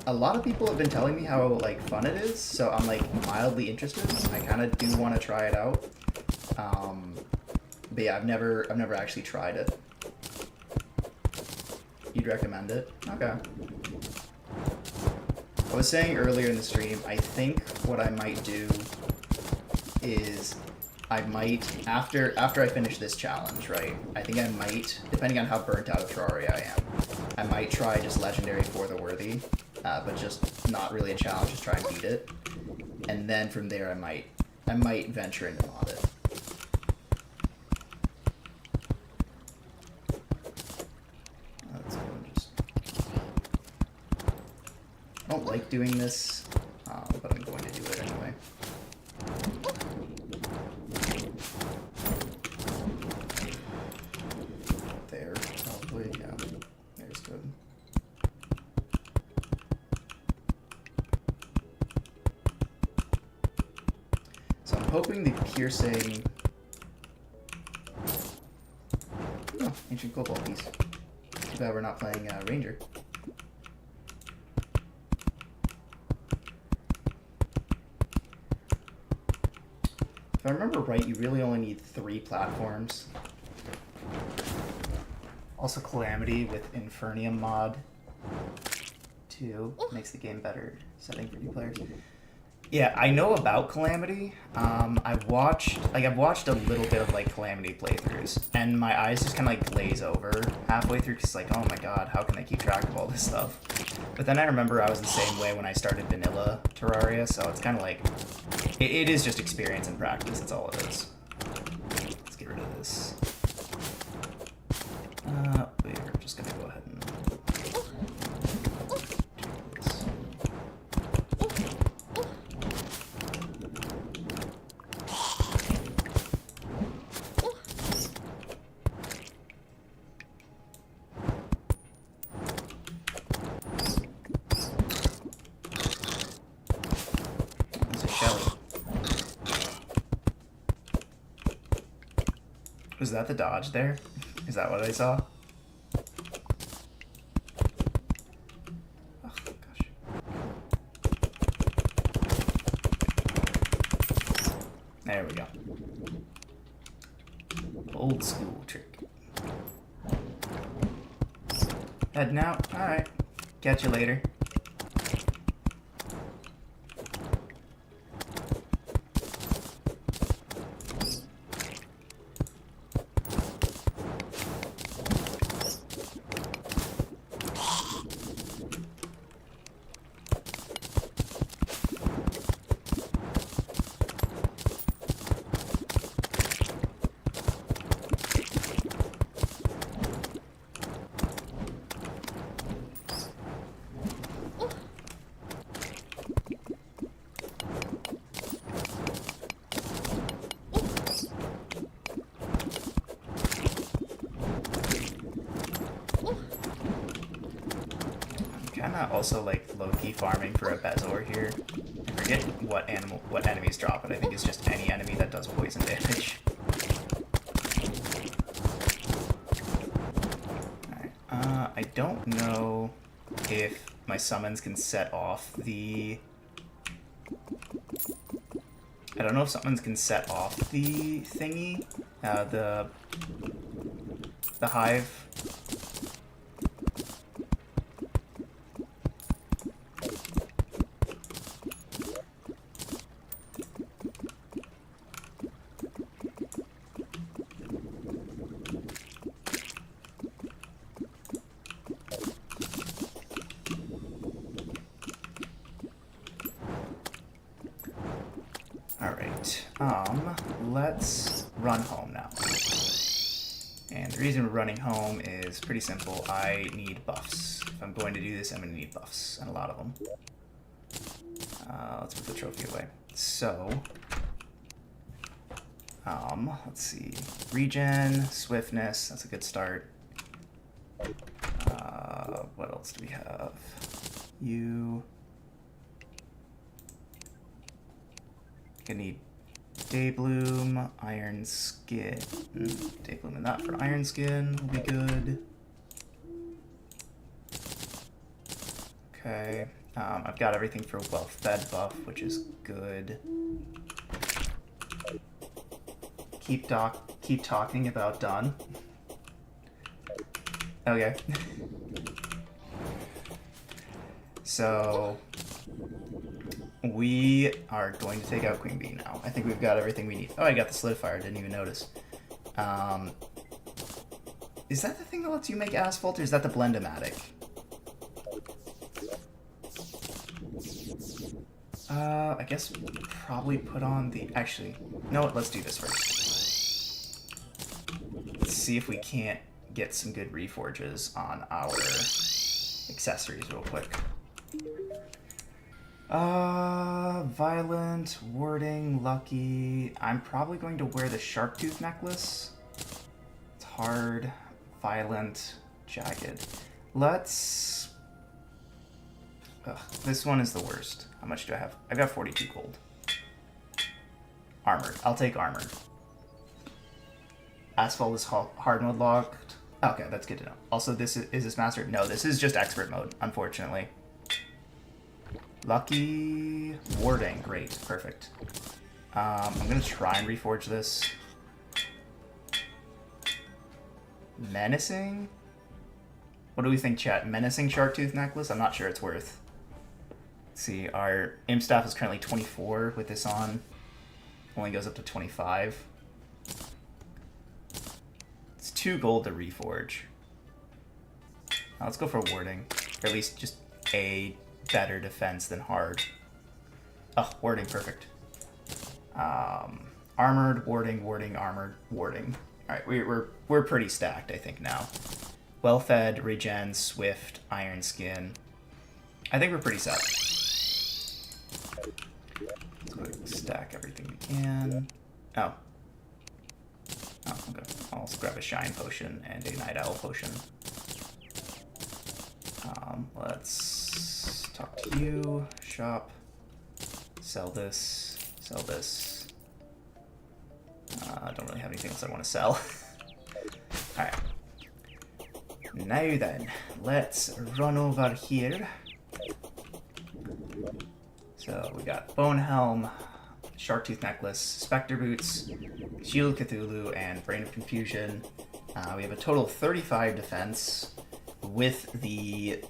A lot of people have been telling me how like fun it is, so I'm like mildly interested. I kind of do want to try it out. But yeah, I've never actually tried it. You'd recommend it? Okay. I was saying earlier in the stream, I think what I might do is I might, after I finish this challenge, right, I think I might, depending on how burnt out of Terraria I am, I might try just Legendary for the Worthy, but just not really a challenge, just try and beat it. And then from there I might venture into mod it. Let's go and just... I don't like doing this, but I'm going to do it anyway. There, probably, yeah. There's good. So I'm hoping the piercing Ancient Cobalt piece. Too bad we're not playing Ranger. If I remember right, you really only need 3 platforms. Also Calamity with Infernium mod, too. Makes the game better setting for new players. Yeah, I know about Calamity. I've watched a little bit of like Calamity playthroughs, and my eyes just kind of like glaze over halfway through because like, oh my god, how can I keep track of all this stuff? But then I remember I was the same way when I started vanilla Terraria, so it's kind of like it is just experience and practice. That's all it is. Let's get rid of this. We're just gonna go ahead and Was that the dodge there? Is that what I saw? Oh, gosh. There we go. Old school trick. Heading out? Alright. Catch you later. Also like low-key farming for a Bezor here. I forget what enemies drop it. I think it's just any enemy that does poison damage. Alright. I don't know if my summons can set off the... I don't know if summons can set off the thingy, the hive. Let's run home now. And the reason we're running home is pretty simple. I need buffs. If I'm going to do this, I'm going to need buffs, and a lot of them. Let's put the trophy away. So, let's see. Regen, swiftness, that's a good start. What else do we have? You... Gonna need Daybloom, Iron Skin. Daybloom and that for Iron Skin will be good. Okay. I've got everything for well-fed buff, which is good. Keep talking about done. Okay. So... we are going to take out Queen Bee now. I think we've got everything we need. Oh, I got the Solidifier. I didn't even notice. Is that the thing that lets you make asphalt, or is that the Blend-O-Matic? I guess we'll probably put on the... Actually, you know what? Let's do this first. Let's see if we can't get some good reforges on our accessories real quick. Violent, warding, lucky. I'm probably going to wear the shark tooth necklace. It's hard, violent, jagged. Let's... Ugh, this one is the worst. How much do I have? I've got 42 gold. Armored. I'll take armored. Asphalt is hard mode locked. Okay, that's good to know. Also, is this master? No, this is just expert mode, unfortunately. Lucky warding, great, perfect. I'm gonna try and reforge this. Menacing? What do we think, chat? Menacing Sharktooth necklace? I'm not sure it's worth. Let's see, our imp staff is currently 24 with this on. Only goes up to 25. It's 2 gold to reforge. Now let's go for warding. Or at least just a better defense than hard. Oh, warding, perfect. Armored, warding, warding, armored, warding. Alright, we're pretty stacked, I think, now. Well-fed, regen, swift, iron skin. I think we're pretty set. Let's go stack everything we can. Oh. Oh, okay. I'll also grab a shine potion and a night owl potion. Let's talk to you. Shop. Sell this. Sell this. I don't really have anything else I want to sell. Alright. Now then, let's run over here. So we got Bone Helm, Sharktooth Necklace, Spectre Boots, Shield Cthulhu, and Brain of Confusion. We have a total of 35 defense. With the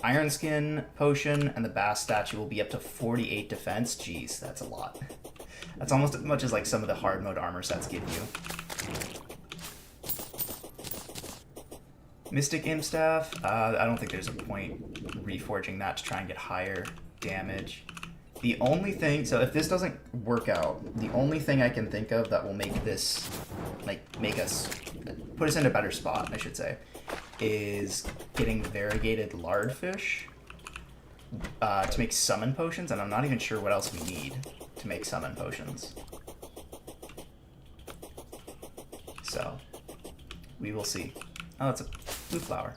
Iron Skin potion and the Bass statue will be up to 48 defense. Jeez, that's a lot. That's almost as much as like some of the hard mode armor sets give you. Mystic Imp Staff, I don't think there's a point reforging that to try and get higher damage. The only thing, so if this doesn't work out, the only thing I can think of that will make this, like, put us in a better spot, I should say, is getting variegated lardfish to make summon potions, and I'm not even sure what else we need to make summon potions. So, we will see. Oh, it's a blue flower.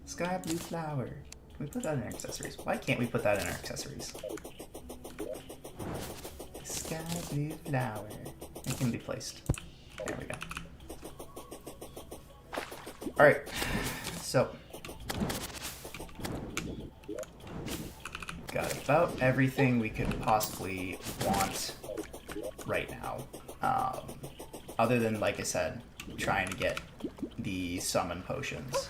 Sky blue flower. Can we put that in our accessories? Why can't we put that in our accessories? Sky blue flower. It can be placed. There we go. Alright, so got about everything we could possibly want right now. Other than, like I said, trying to get the summon potions,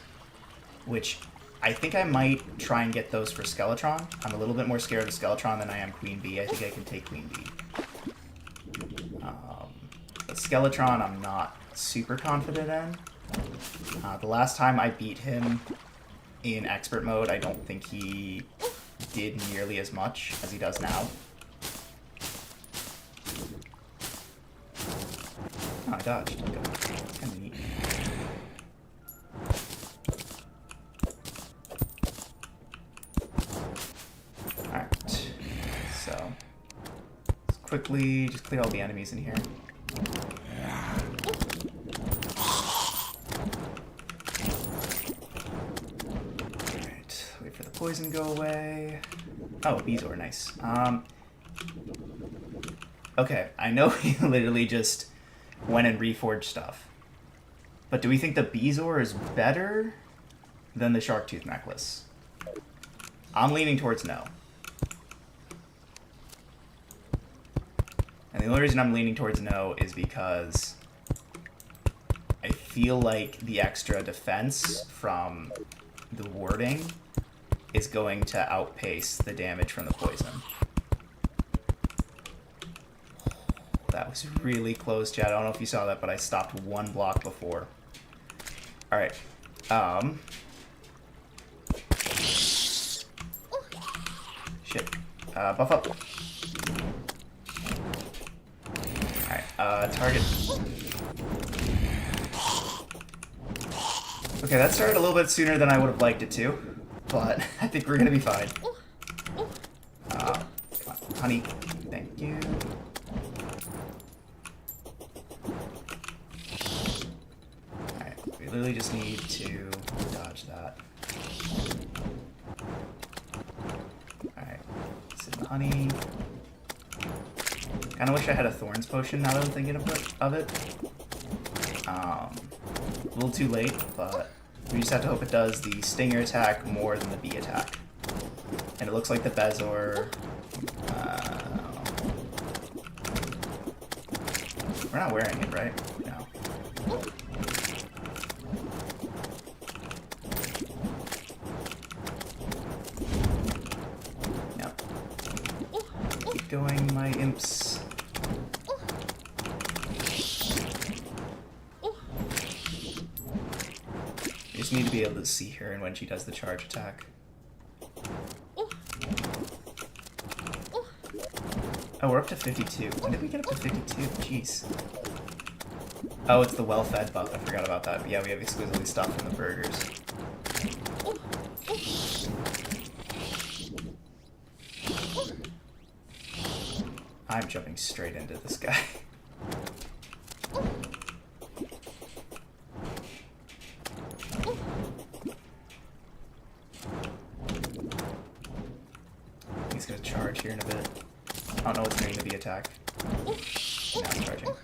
which I think I might try and get those for Skeletron. I'm a little bit more scared of Skeletron than I am Queen Bee. I think I can take Queen Bee. But Skeletron I'm not super confident in. The last time I beat him in expert mode, I don't think he did nearly as much as he does now. Oh, I dodged. Okay. Kind of neat. Alright. So, let's quickly just clear all the enemies in here. Poison go away. Oh, Bezoar, nice. Okay, I know he literally just went and reforged stuff. But do we think the Bezoar is better than the Sharktooth necklace? I'm leaning towards no. And the only reason I'm leaning towards no is because I feel like the extra defense from the warding is going to outpace the damage from the poison. That was really close, Chad. I don't know if you saw that, but I stopped one block before. Alright. Shit. Buff up. Alright, target. Okay, that started a little bit sooner than I would have liked it to. But I think we're gonna be fine. Come on, honey. Thank you. Alright, we literally just need to dodge that. Alright, sit in the honey. Kinda wish I had a Thorns potion now that I'm thinking of it. A little too late, but we just have to hope it does the stinger attack more than the bee attack. And it looks like the Bezor... we're not wearing it, right? No. Yep. Keep going, my imps. You just need to be able to see her and when she does the charge attack. Oh, we're up to 52. When did we get up to 52? Jeez. Oh, it's the well-fed buff. I forgot about that. But yeah, we have exquisitely stuff from the burgers. I'm jumping straight into this guy. He's gonna charge here in a bit. I don't know what's doing to the attack. Now it's charging.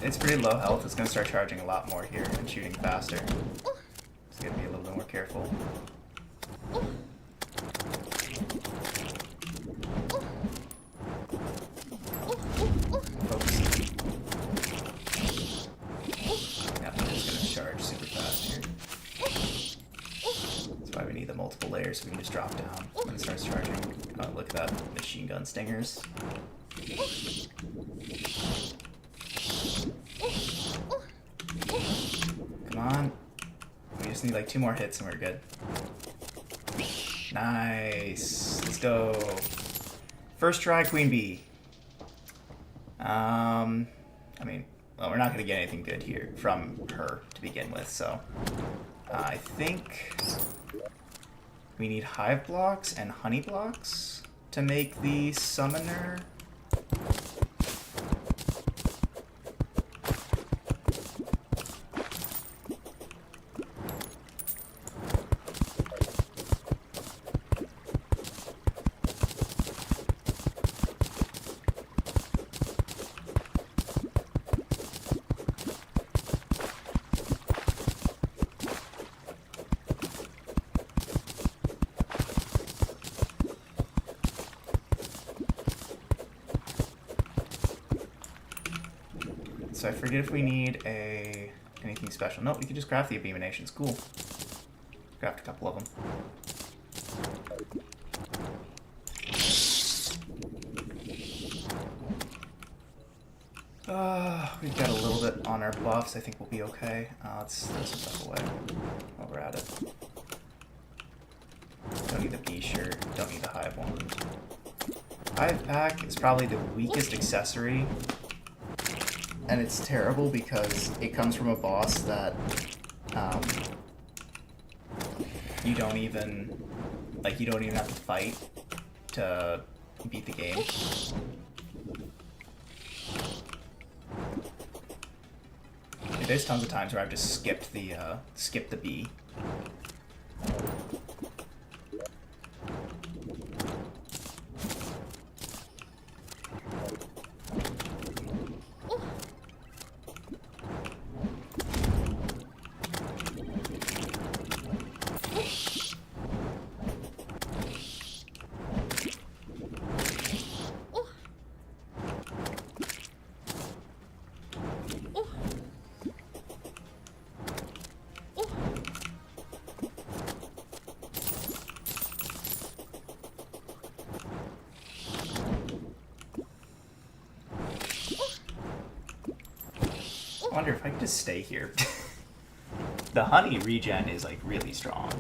It's pretty low health. It's going to start charging a lot more here and shooting faster. Just got to be a little bit more careful. Focus. Yeah, I'm just going to charge super fast here. That's why we need the multiple layers so we can just drop down when it starts charging. Oh, look at that. Machine gun stingers. Come on. We just need like 2 more hits and we're good. Nice. Let's go. First try, Queen Bee. I mean, well, we're not going to get anything good here from her to begin with, so I think we need hive blocks and honey blocks to make the summoner. So I forget if we need anything special. Nope, we can just craft the abominations. Cool. Craft a couple of them. We've got a little bit on our buffs. I think we'll be okay. Let's throw some stuff away while we're at it. Don't need the bee shirt. Don't need the hive one. Hive pack is probably the weakest accessory. And it's terrible because it comes from a boss that you don't even have to fight to beat the game. There's tons of times where I've just skipped the bee. wonder if I could just stay here. The honey regen is like really strong.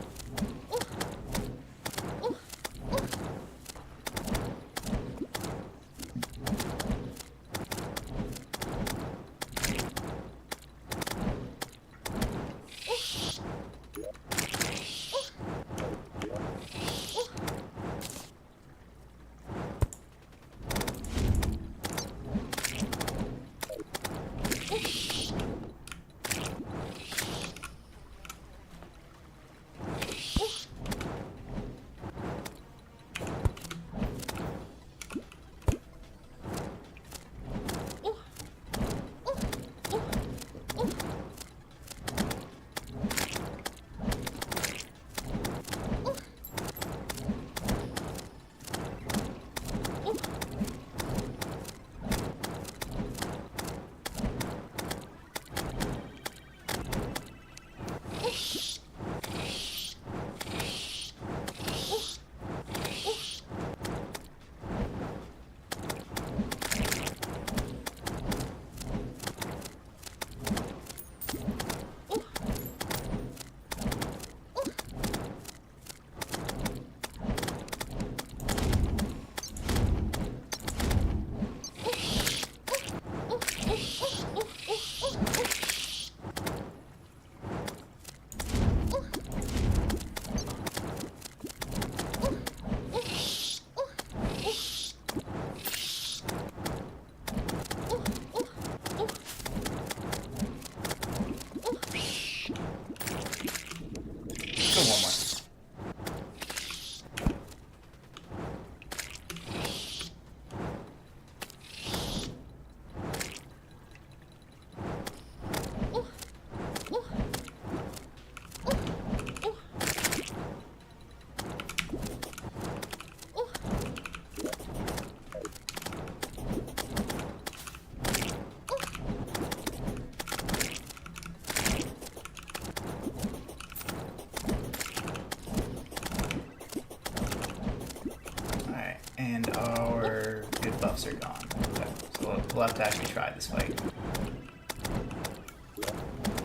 And our good buffs are gone. Okay. So we'll have to actually try this fight.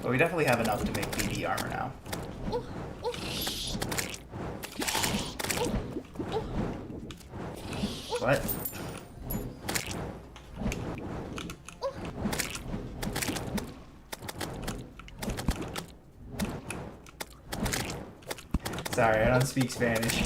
But we definitely have enough to make BD armor now. What? Sorry, I don't speak Spanish.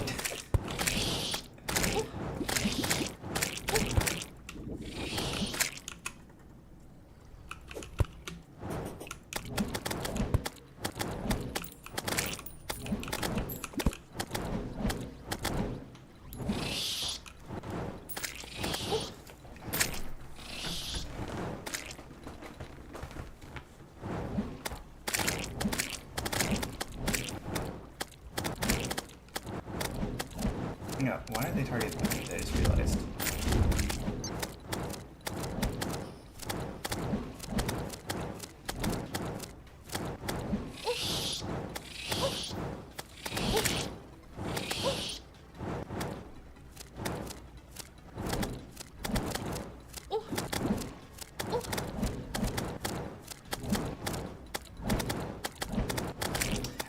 Yeah, why did they target me? I just realized.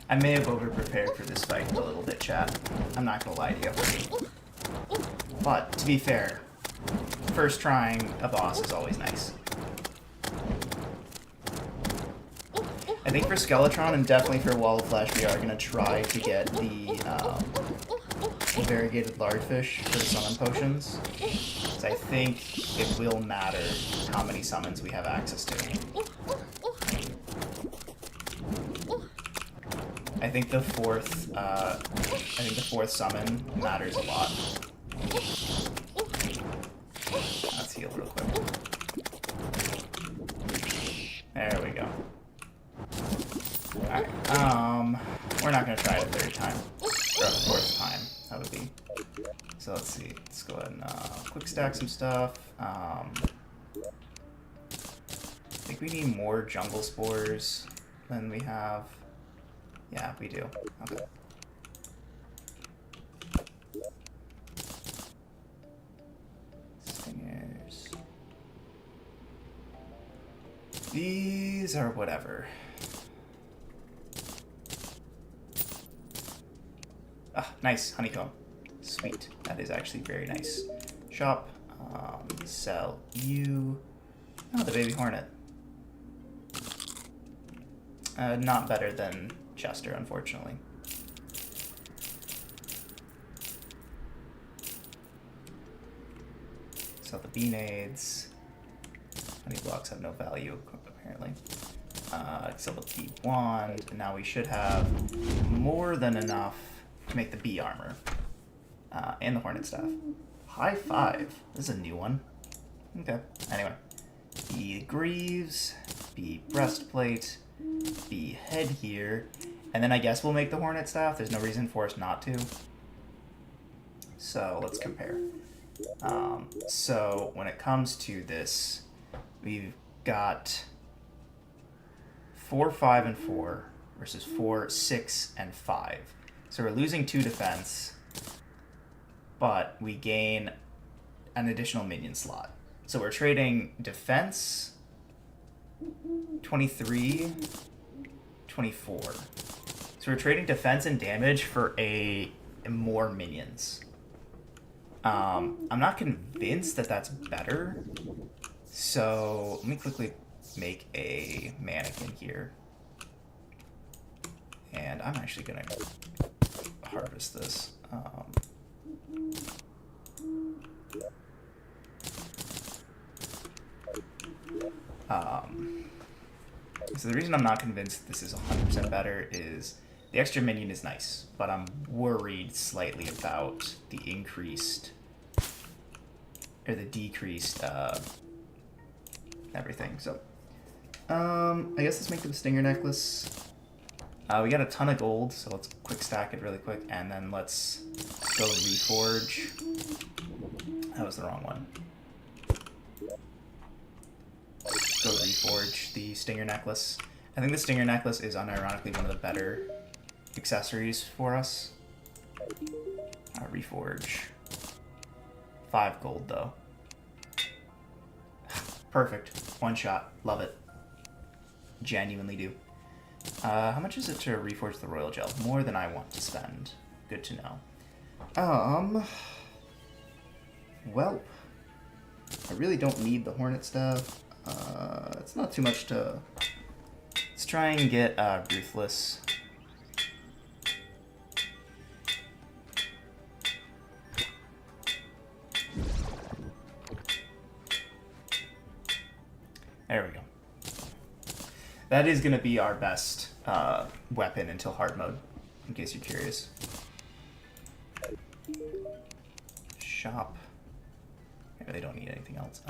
I may have over-prepared for this fight a little bit, chat. I'm not gonna lie to you. But, to be fair, first trying a boss is always nice. I think for Skeletron and definitely for Wall of Flesh, we are going to try to get the variegated Lardfish for the summon potions. Because I think it will matter how many summons we have access to. I think the fourth summon matters a lot. Let's heal real quick. There we go. Alright, we're not gonna try it a third time. Or a fourth time, that would be. So let's see, let's go ahead and quick stack some stuff. I think we need more jungle spores than we have. Yeah, we do. Okay. Stingers. These These are whatever. Ah, nice. Honeycomb. Sweet. That is actually very nice. Shop. Sell you. Oh, the baby hornet. Not better than Chester, unfortunately. Sell the bee nades. Honey blocks have no value, apparently. Sell the bee wand. And now we should have more than enough to make the bee armor. And the hornet staff. High five. This is a new one. Okay. Anyway. Bee greaves. Bee breastplate. Bee head here. And then I guess we'll make the hornet staff. There's no reason for us not to. So let's compare. So when it comes to this, we've got 4, 5, and 4 versus 4, 6, and 5. So we're losing 2 defense, but we gain an additional minion slot. So we're trading defense 23, 24. So we're trading defense and damage for more minions. I'm not convinced that that's better. So let me quickly make a mannequin here. And I'm actually going to harvest this. So the reason I'm not convinced this is 100% better is the extra minion is nice, but I'm worried slightly about the increased or the decreased everything. So I guess let's make the stinger necklace. We got a ton of gold, so let's quick stack it really quick, and then let's go reforge. That was the wrong one. Go reforge the stinger necklace. I think the stinger necklace is unironically one of the better accessories for us. Reforge. 5 gold though. Perfect. 1 shot. Love it. Genuinely do. How much is it to reforge the royal gel? More than I want to spend. Good to know. Well, I really don't need the hornet stuff. It's not too much to... Let's try and get Ruthless. There we go. That is going to be our best weapon until hard mode, in case you're curious. Shop. I really don't need anything else.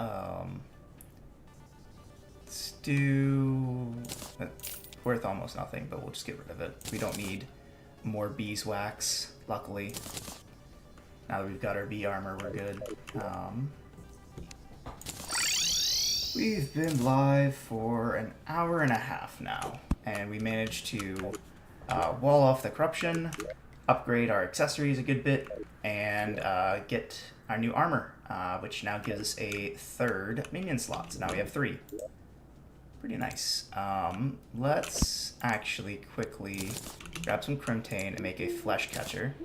Let's do... worth almost nothing, but we'll just get rid of it. We don't need more beeswax, luckily. Now that we've got our bee armor, we're good. We've been live for an hour and a half now, and we managed to wall off the corruption, upgrade our accessories a good bit, and get our new armor, which now gives us a 3rd minion slot. So now we have 3. Pretty nice. Let's actually quickly grab some Crimtane and make a flesh catcher.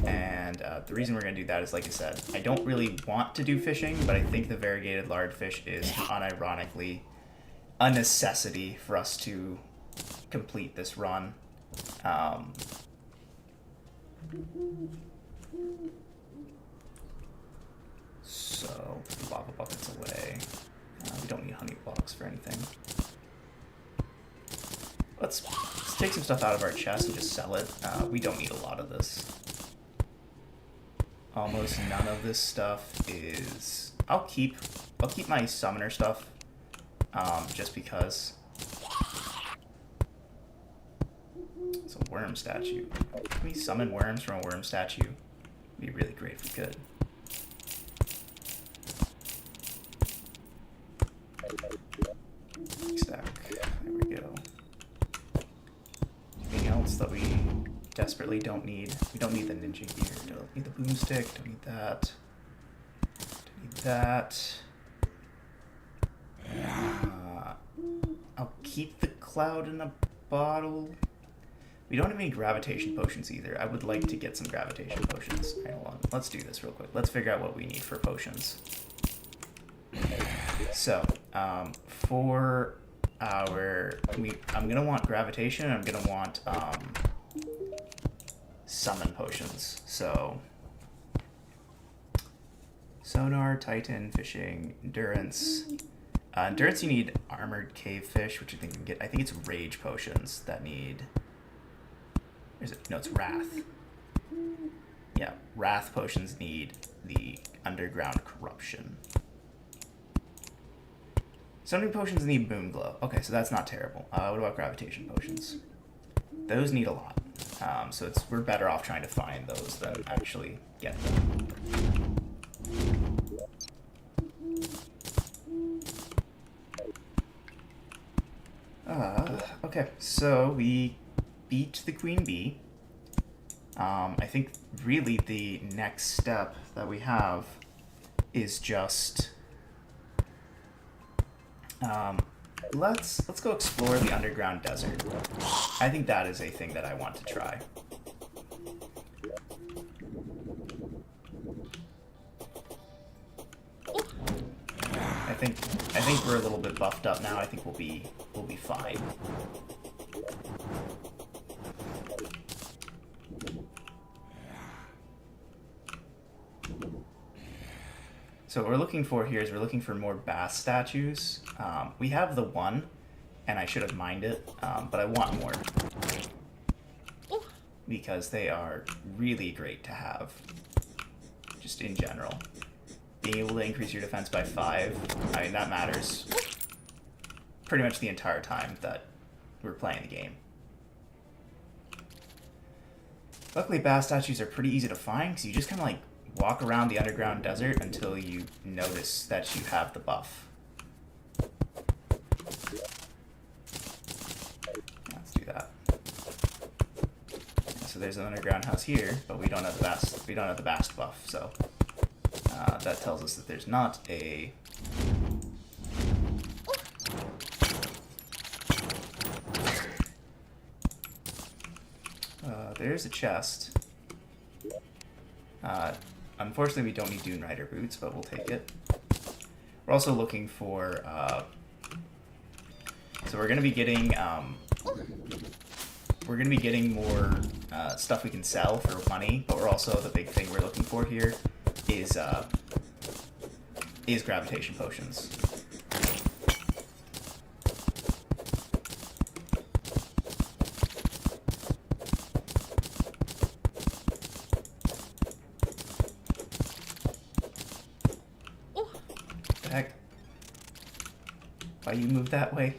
And the reason we're going to do that is, like I said, I don't really want to do fishing, but I think the variegated lardfish is unironically a necessity for us to complete this run. So, put the lava buckets away. We don't need honey blocks for anything. Let's take some stuff out of our chest and just sell it. We don't need a lot of this. Almost none of this stuff is... I'll keep my summoner stuff, just because. It's a worm statue. Can we summon worms from a worm statue? It'd be really great if we could. Stack. There we go. Anything else that we desperately don't need? We don't need the ninja gear. Don't need the boomstick. Don't need that. Don't need that. keep the cloud in a bottle. We don't have any gravitation potions either. I would like to get some gravitation potions. Right, hold on. Let's do this real quick. Let's figure out what we need for potions. So, for our... I'm going to want gravitation, and I'm going to want summon potions. So, sonar, titan, fishing, endurance. Endurance, you need armored cave fish, which I think you can get. I think it's rage potions that need... Is it? No, it's wrath. Yeah, wrath potions need the underground corruption. Summoning potions need boon glow. Okay, so that's not terrible. What about gravitation potions? Those need a lot. So we're better off trying to find those than actually get them. Okay, so we beat the queen bee. I think really the next step that we have is just let's go explore the underground desert. I think that is a thing that I want to try. I think we're a little bit buffed up now. I think we'll be fine. So what we're looking for here is we're looking for more bass statues. We have the one, and I should have mined it, but I want more. Because they are really great to have, just in general. Being able to increase your defense by 5, I mean, that matters pretty much the entire time that we're playing the game. Luckily, bass statues are pretty easy to find, because you just kind of like walk around the underground desert until you notice that you have the buff. Let's do that. So there's an underground house here, but we don't have the bast. We don't have the bast buff, so that tells us that there's not a. There's a chest. Unfortunately, we don't need Dune Rider boots, but we'll take it. We're also looking for. So we're gonna be getting. We're gonna be getting more stuff we can sell for money, but we're also the big thing we're looking for here is gravitation potions. The heck? Why you move that way?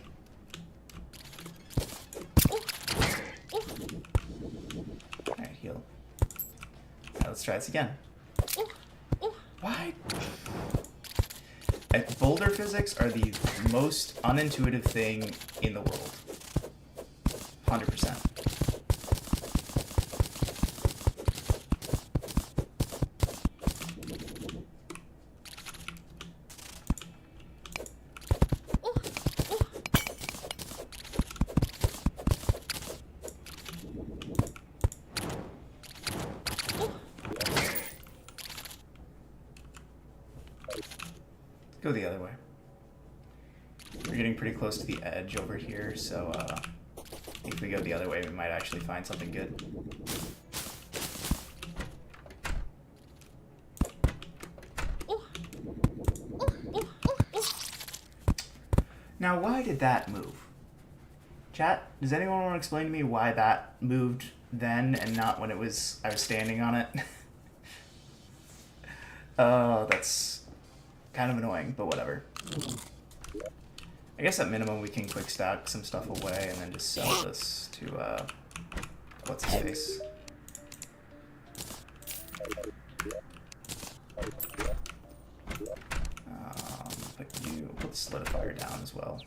Alright, heal. Now let's try this again. Why? Boulder physics are the most unintuitive thing in the world. 100%. Go the other way. We're getting pretty close to the edge over here, so if we go the other way, we might actually find something good. Now, why did that move? Chat, does anyone want to explain to me why that moved then and not when I was standing on it? Oh, that's kind of annoying, but whatever. I guess at minimum we can quick stack some stuff away and then just sell this to, what's his face? But you put the solidifier down as well.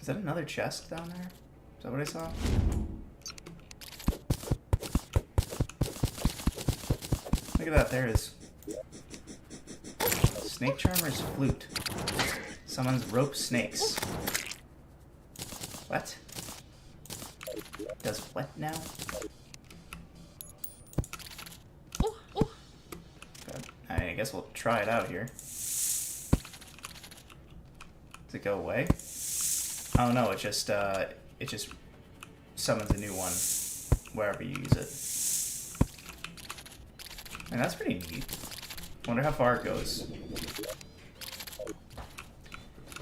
Is that another chest down there? Is that what I saw? Look at that, there it is. Snake Charmer's flute. Summons rope snakes. What? Does what now? I guess we'll try it out here. Does it go away? Oh no, it just summons a new one wherever you use it. And that's pretty neat. Wonder how far it goes.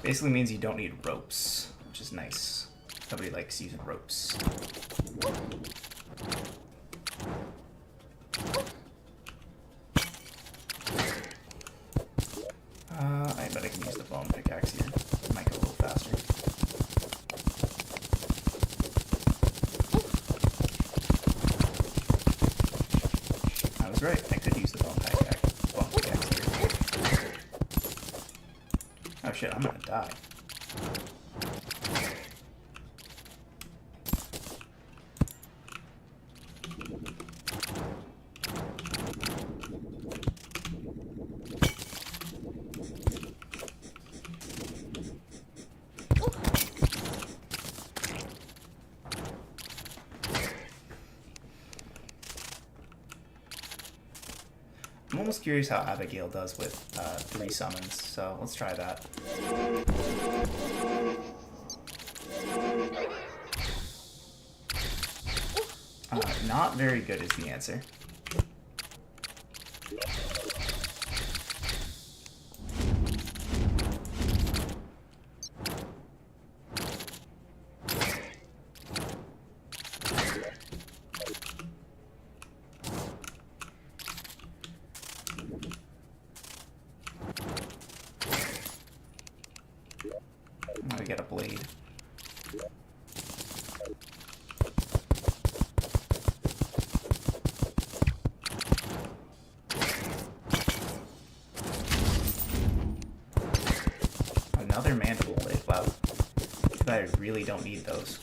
Basically means you don't need ropes, which is nice. Nobody likes using ropes. I bet I can use the bone pickaxe here. It might go a little faster. I was right. I could use the bone pickaxe here. Oh shit, I'm gonna die. I'm almost curious how Abigail does with 3 summons, so let's try that. Not very good is the answer. We get a blade. Another mandible blade. Wow. I really don't need those.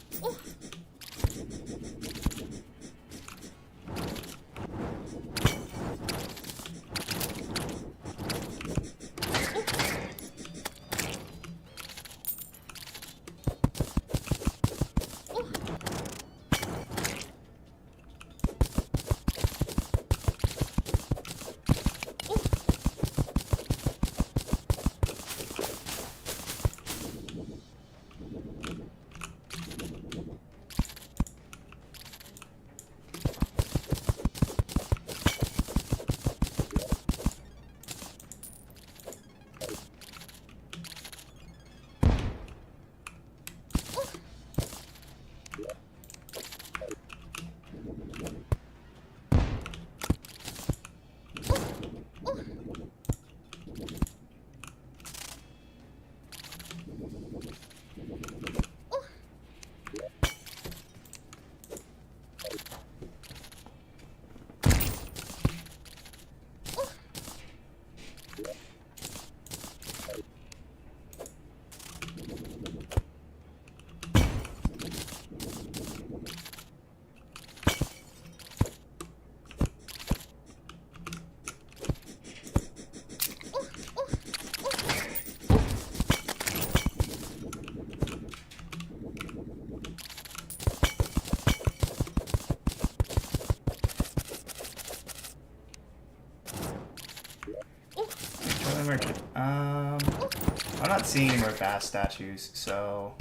I'm not seeing any more bass statues, so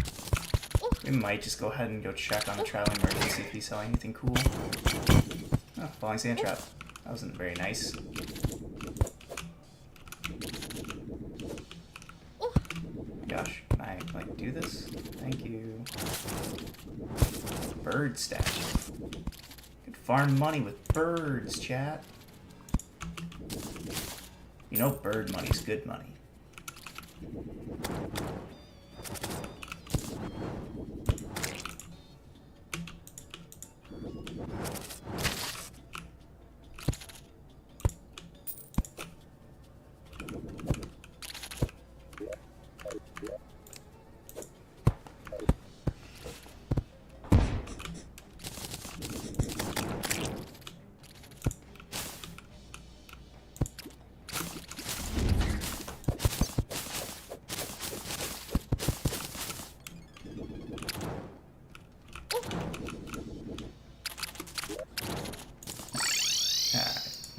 we might just go ahead and go check on the traveling merchant and see if he's selling anything cool. Oh, falling sand trap. That wasn't very nice. Gosh, can I, like, do this? Thank you. Bird statue. Could farm money with birds, chat. You know bird money's good money.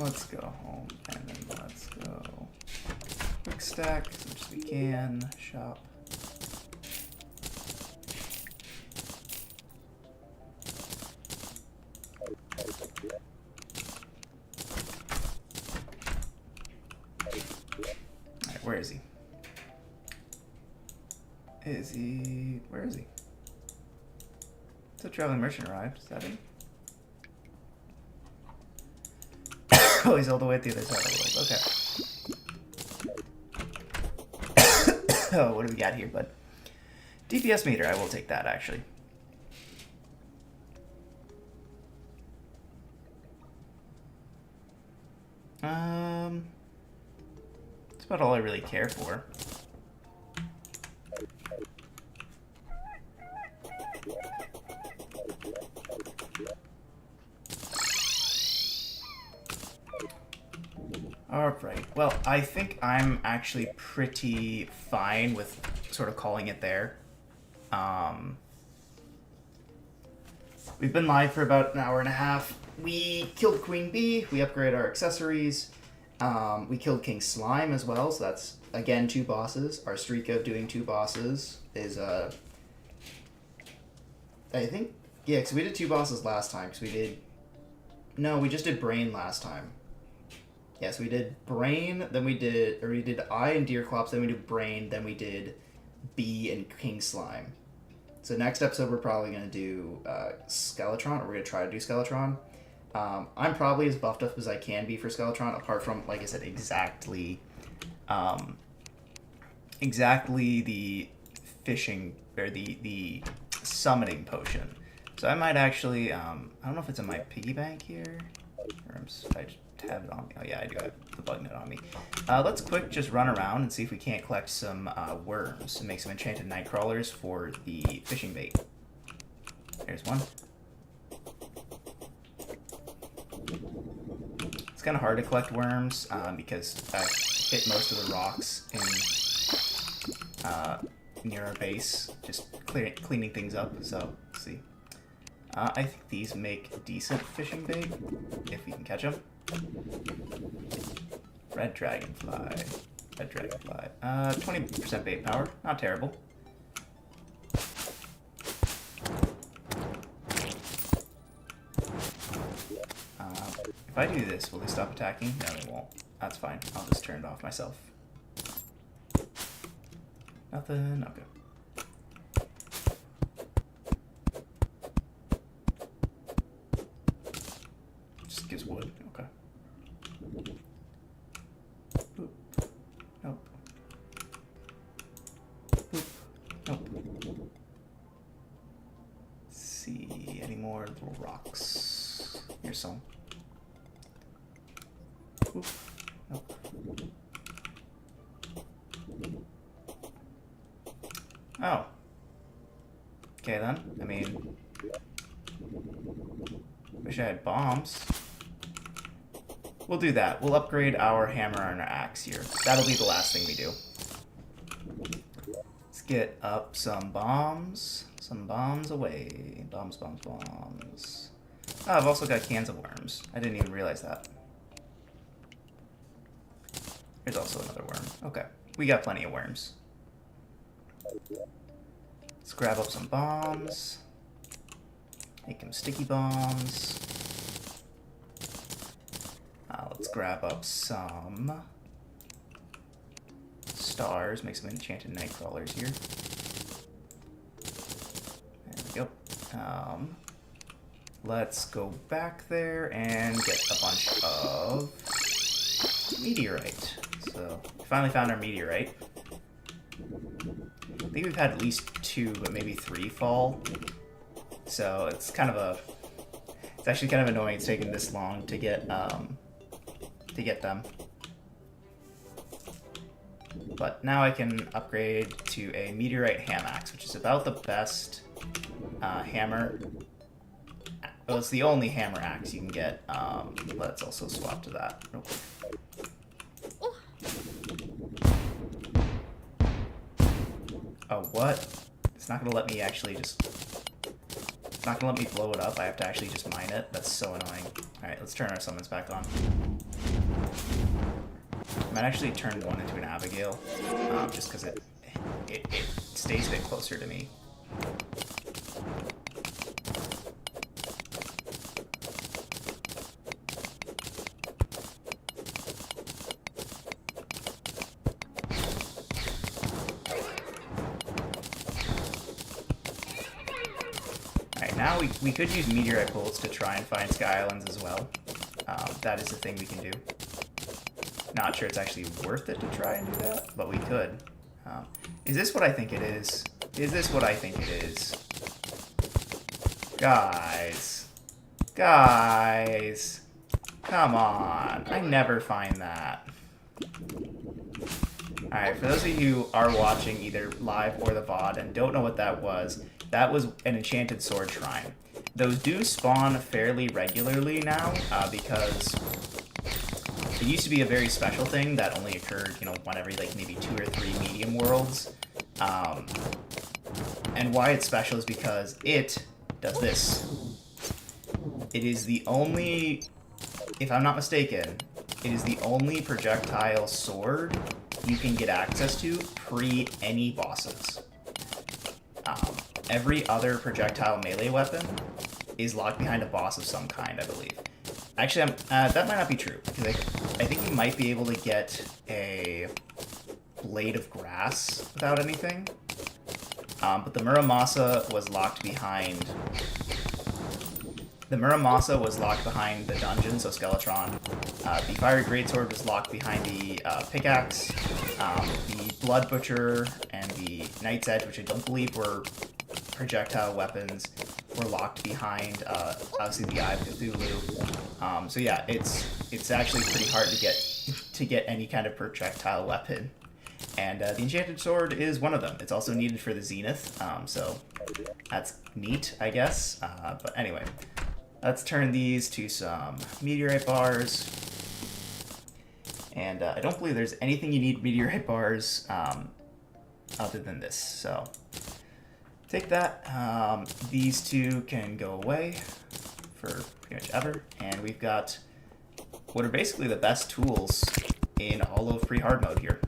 Let's go home, and then let's go quick stack as much as we can. Shop. Alright, where is he? Where is he? It's a traveling merchant arrived. Is that him? Oh, he's all the way at the other side of the world. Okay. Oh, what do we got here, bud? DPS meter. I will take that, actually. That's about all I really care for. Alright, well, I think I'm actually pretty fine with sort of calling it there. We've been live for about an hour and a half. We killed Queen Bee, we upgraded our accessories, we killed King Slime as well, so that's, again, 2 bosses. Our streak of doing 2 bosses is, I think, yeah, because we did 2 bosses last time, because we did, no, we just did Brain last time. Yes, we did Brain, then we did Eye and Deerclops, then we did Brain, then we did Bee and King Slime. So next episode we're probably going to do Skeletron, or we're going to try to do Skeletron. I'm probably as buffed up as I can be for Skeletron, apart from, like I said, exactly the fishing, or the summoning potion. So I might actually, I don't know if it's in my piggy bank here, or I just have it on me. Oh yeah, I do have the bug net on me. Let's quick just run around and see if we can't collect some worms and make some enchanted night crawlers for the fishing bait. There's one. It's kind of hard to collect worms because I hit most of the rocks in near our base, just cleaning things up. So let's see. I think these make decent fishing bait if we can catch them. Red dragonfly. 20% bait power. Not terrible. If I do this, will they stop attacking? No, they won't. That's fine. I'll just turn it off myself. Nothing. Okay. Just gives wood. Okay. Boop. Nope. Boop. Nope. Let's see. Any more little rocks? Here's some. Boop. Nope. Oh. Okay then. I mean, wish I had bombs. We'll do that. We'll upgrade our hammer and our axe here. That'll be the last thing we do. Let's get up some bombs. Some bombs away. Bombs, bombs, bombs. Oh, I've also got cans of worms. I didn't even realize that. There's also another worm. Okay. We got plenty of worms. Let's grab up some bombs. Make them sticky bombs. Let's grab up some stars. Make some enchanted night crawlers here. There we go. Let's go back there and get a bunch of meteorite. So, we finally found our meteorite. I think we've had at least 2, but maybe 3 fall. So, it's kind of a... It's actually kind of annoying it's taking this long to get them. But now I can upgrade to a meteorite ham axe, which is about the best hammer. Well, it's the only hammer axe you can get. Let's also swap to that. Nope. Oh, what? It's not gonna let me actually just... It's not gonna let me blow it up. I have to actually just mine it. That's so annoying. Alright, let's turn our summons back on. I might actually turn one into an Abigail, just because it stays a bit closer to me. Alright, now we could use meteorite bolts to try and find Sky Islands as well. That is a thing we can do. Not sure it's actually worth it to try and do that, but we could. Is this what I think it is? Is this what I think it is? Guys. Guys. Come on. I never find that. Alright, for those of you who are watching either live or the VOD and don't know what that was an enchanted sword shrine. Those do spawn fairly regularly now, because it used to be a very special thing that only occurred, you know, one every, like, maybe 2 or 3 medium worlds. And why it's special is because it does this. It is the only, if I'm not mistaken, it is the only projectile sword you can get access to pre any bosses. Every other projectile melee weapon is locked behind a boss of some kind, I believe. Actually, that might not be true, because I think you might be able to get a blade of grass without anything. But the Muramasa was locked behind... The Muramasa was locked behind the dungeon, so Skeletron. The Fiery Greatsword was locked behind the pickaxe. The Blood Butcher and the Knight's Edge, which I don't believe were projectile weapons, were locked behind, obviously, the Eye of Cthulhu. So yeah, it's actually pretty hard to get any kind of projectile weapon. And the Enchanted Sword is one of them. It's also needed for the Zenith, so that's neat, I guess. But anyway, let's turn these to some meteorite bars. And I don't believe there's anything you need meteorite bars other than this. So take that. These two can go away for pretty much ever. And we've got what are basically the best tools in all of pre-hard mode here.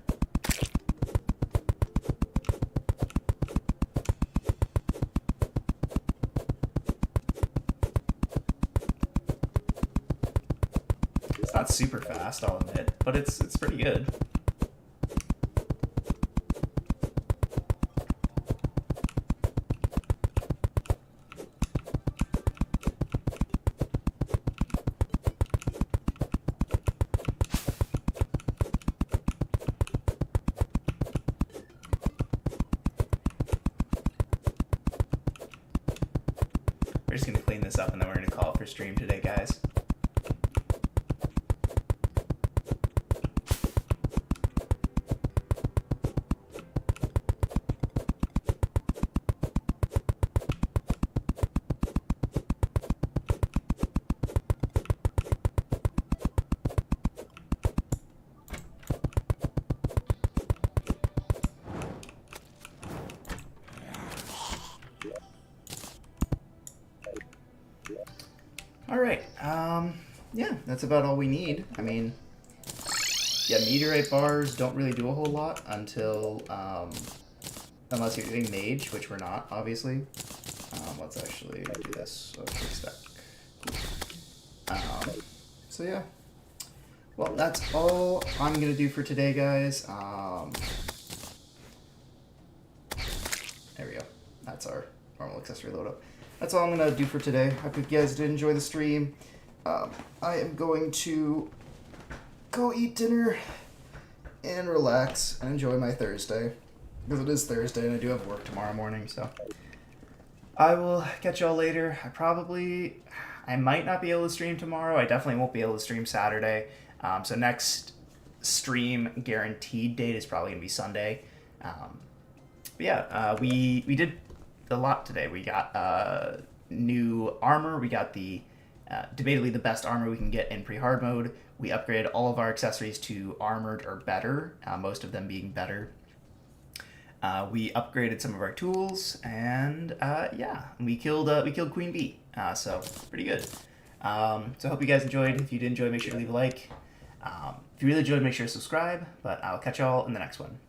It's not super fast, I'll admit, but it's pretty good. We're just gonna clean this up and then we're gonna call it for stream today, guys. Alright, yeah, that's about all we need. I mean, yeah, meteorite bars don't really do a whole lot until, unless you're doing mage, which we're not, obviously. Let's actually do this. So, quick stack. So yeah. Well, that's all I'm gonna do for today, guys. That's our normal accessory load up. That's all I'm going to do for today. I hope you guys did enjoy the stream. I am going to go eat dinner and relax and enjoy my Thursday. Because it is Thursday and I do have work tomorrow morning, so. I will catch y'all later. I might not be able to stream tomorrow. I definitely won't be able to stream Saturday. So next stream guaranteed date is probably going to be Sunday. But yeah, we did a lot today. We got new armor. We got the debatably the best armor we can get in pre-hard mode. We upgraded all of our accessories to armored or better, most of them being better. We upgraded some of our tools, and yeah, we killed Queen Bee. So pretty good. So I hope you guys enjoyed. If you did enjoy, make sure to leave a like. If you really enjoyed, make sure to subscribe. But I'll catch y'all in the next one.